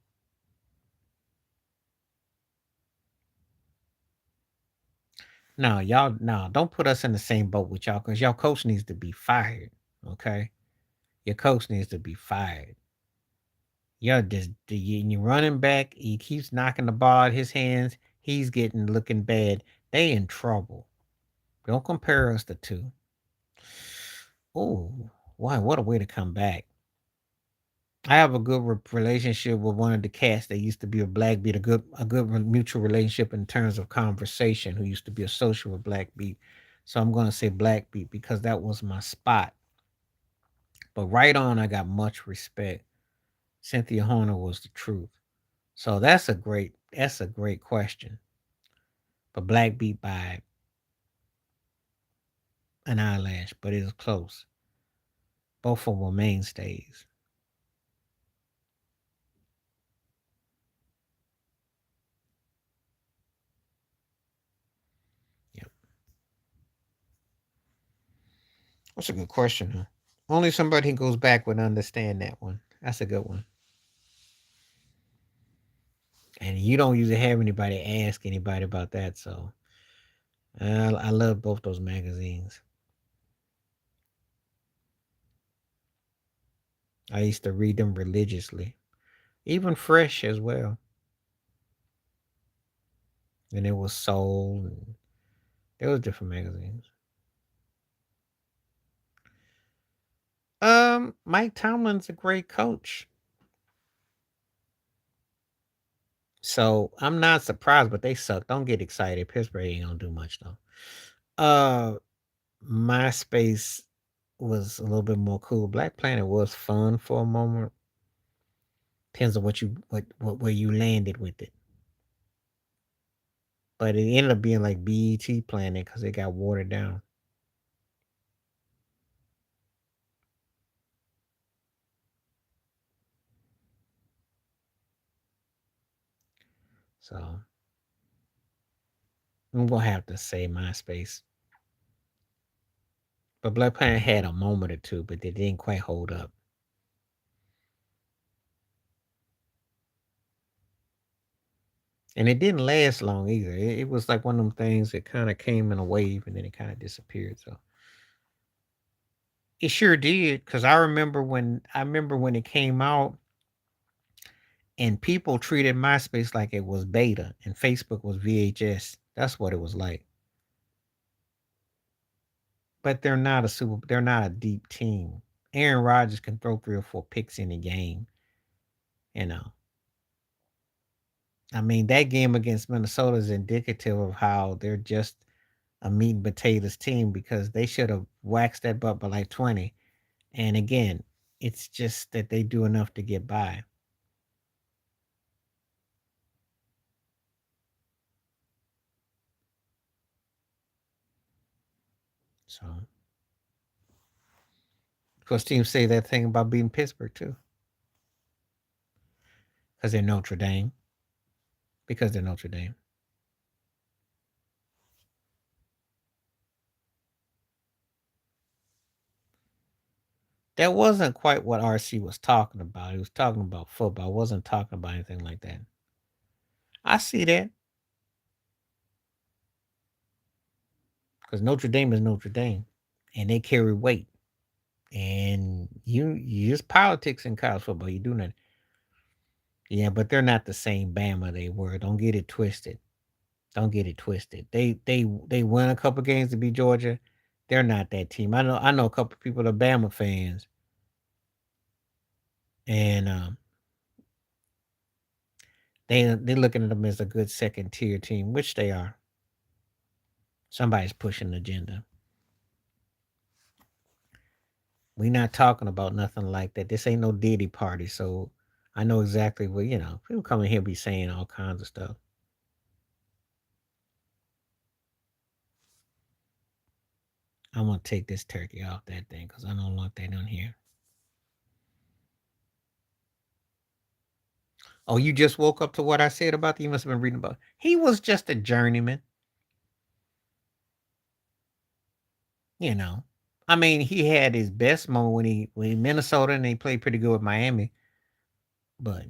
No, y'all, no, don't put us in the same boat with y'all because y'all coach needs to be fired. Okay? Your coach needs to be fired. You're just you running back. He keeps knocking the ball out of his hands. He's getting looking bad. They in trouble. Don't compare us to two. Oh, why? What a way to come back. I have a good relationship with one of the cats that used to be a Black Beat, a good mutual relationship in terms of conversation. Who used to be associated with Black Beat, so I'm gonna say Black Beat because that was my spot. But right on, I got much respect. Cynthia Horner was the truth. So that's a great question. But Black Beat by an eyelash, but it was close. Both of them were mainstays. Yep. That's a good question, huh? Only somebody who goes back would understand that one. That's a good one. And you don't usually have anybody ask anybody about that, so I love both those magazines. I used to read them religiously, even Fresh as well. And it was Soul, and there was different magazines. Mike Tomlin's a great coach, so I'm not surprised, but they suck. Don't get excited. Pittsburgh ain't gonna do much though. Uh, MySpace was a little bit more cool. Black Planet was fun for a moment. Depends on what where you landed with it. But it ended up being like BET Planet because it got watered down. So I'm gonna have to say MySpace. But Black Planet had a moment or two, but they didn't quite hold up. And it didn't last long either. It was like one of them things that kind of came in a wave and then it kind of disappeared. So it sure did, because I remember when it came out and people treated MySpace like it was beta and Facebook was VHS. That's what it was like. But they're not a deep team. Aaron Rodgers can throw 3 or 4 picks in a game, you know. I mean, that game against Minnesota is indicative of how they're just a meat and potatoes team because they should have waxed that butt by like 20. And again, it's just that they do enough to get by. So, of course, teams say that thing about beating Pittsburgh too, because they're Notre Dame. Because they're Notre Dame. That wasn't quite what RC was talking about. He was talking about football. I wasn't talking about anything like that. I see that because Notre Dame is Notre Dame, and they carry weight. And you use politics in college football. You do that. Yeah, but they're not the same Bama they were. Don't get it twisted. Don't get it twisted. They won a couple games to beat Georgia. They're not that team. I know a couple people that are Bama fans, and they're looking at them as a good second tier team, which they are. Somebody's pushing the agenda. We not talking about nothing like that. This ain't no Diddy party, so I know exactly what people come in here be saying all kinds of stuff. I'm gonna take this turkey off that thing because I don't want that on here. Oh, you just woke up to what I said about you must have been reading about. He was just a journeyman. You know, I mean, he had his best moment when he Minnesota and he played pretty good with Miami, but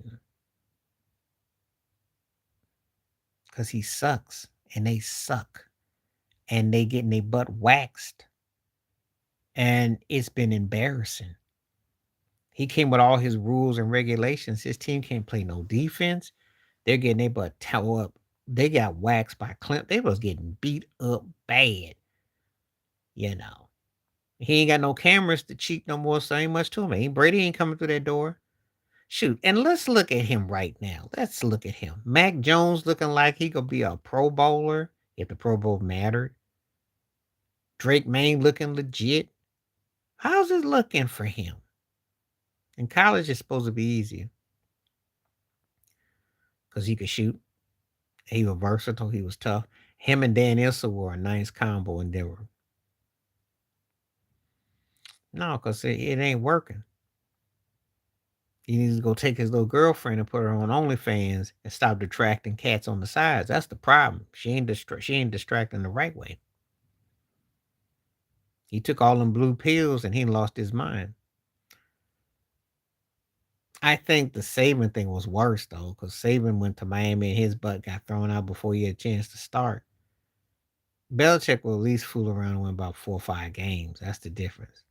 because he sucks and they suck and they getting their butt waxed and it's been embarrassing. He came with all his rules and regulations. His team can't play no defense. They're getting their butt towel up. They got waxed by Clint. They was getting beat up bad. You know, he ain't got no cameras to cheat no more. So ain't much to him. Ain't Brady ain't coming through that door. Shoot, and let's look at him right now. Let's look at him. Mac Jones looking like he could be a Pro Bowler if the Pro Bowl mattered. Drake May looking legit. How's it looking for him? And college is supposed to be easier because he could shoot. He was versatile. He was tough. Him and Dan Issa were a nice combo in Denver. No, because it ain't working. He needs to go take his little girlfriend and put her on OnlyFans and stop distracting cats on the sides. That's the problem. She ain't distracting the right way. He took all them blue pills and he lost his mind. I think the Saban thing was worse though, because Saban went to Miami and his butt got thrown out before he had a chance to start. Belichick will at least fool around and win about 4 or 5 games. That's the difference.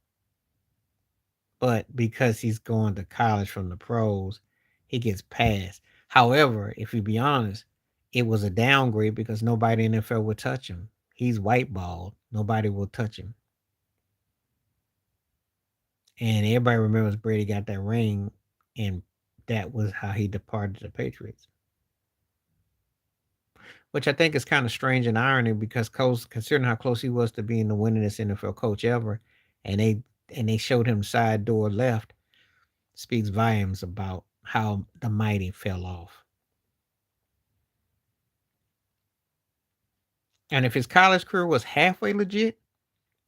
But because he's going to college from the pros, he gets passed. However, if you be honest, it was a downgrade because nobody in the NFL would touch him. He's white balled. Nobody will touch him. And everybody remembers Brady got that ring, and that was how he departed the Patriots. Which I think is kind of strange and irony because considering how close he was to being the winningest NFL coach ever, and they showed him side door left, speaks volumes about how the mighty fell off. And if his college career was halfway legit,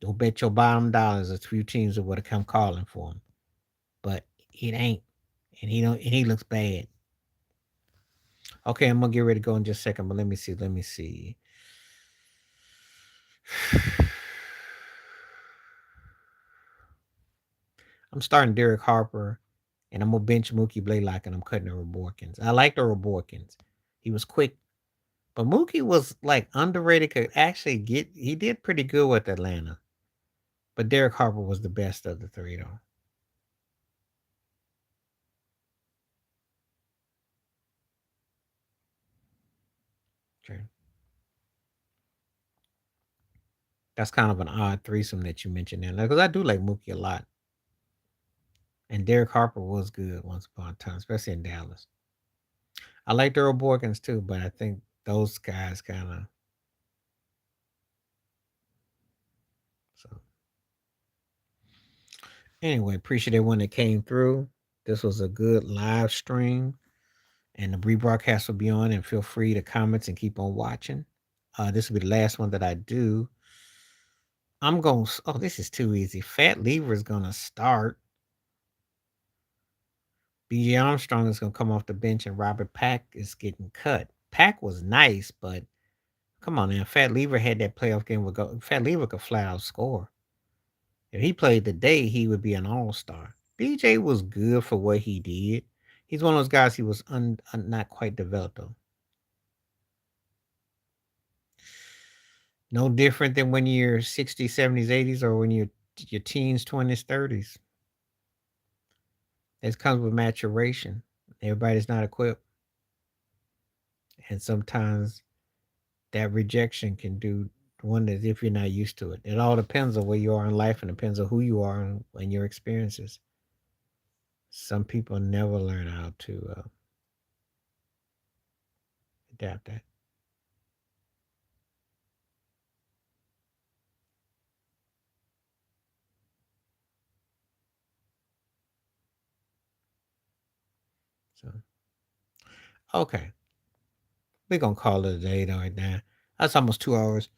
don't bet your bottom dollars a few teams would have come calling for him. But it ain't. And he looks bad. Okay, I'm gonna get ready to go in just a second, but let me see. Let me see. I'm starting Derek Harper, and I'm gonna bench Mookie Blaylock, and I'm cutting the Roborkins. I like the Roborkins. He was quick, but Mookie was like underrated. Could actually get. He did pretty good with Atlanta, but Derek Harper was the best of the three, though. Okay. That's kind of an odd threesome that you mentioned there, because I do like Mookie a lot, and Derek Harper was good once upon a time, especially in Dallas. I like the Roborkins too, but I think those guys kind of so. Anyway, appreciate everyone that came through. This was a good live stream, and the rebroadcast will be on. And feel free to comment and keep on watching. This will be the last one that I do. I'm going. Oh, this is too easy. Fat Lever is gonna start. BJ Armstrong is gonna come off the bench, and Robert Pack is getting cut. Pack was nice, but come on now. Fat Lever had that playoff game. Fat Lever could flat out score. If he played today, he would be an all-star. BJ was good for what he did. He's one of those guys. He was not quite developed though. No different than when you're 60s, 70s, 80s, or when you're your teens, 20s, 30s. It comes with maturation. Everybody's not equipped. And sometimes that rejection can do wonders if you're not used to it. It all depends on where you are in life and depends on who you are and your experiences. Some people never learn how to adapt that. So, okay. We're going to call it a day right now. That's almost 2 hours.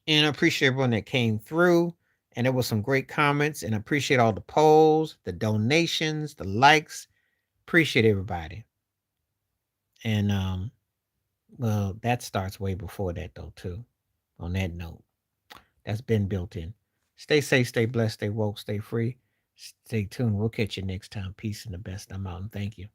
And I appreciate everyone that came through. And there was some great comments. And I appreciate all the polls, the donations, the likes. Appreciate everybody. And well, that starts way before that though, too. On that note, that's been built in. Stay safe, stay blessed, stay woke, stay free. Stay tuned. We'll catch you next time. Peace and the best. I'm out and thank you.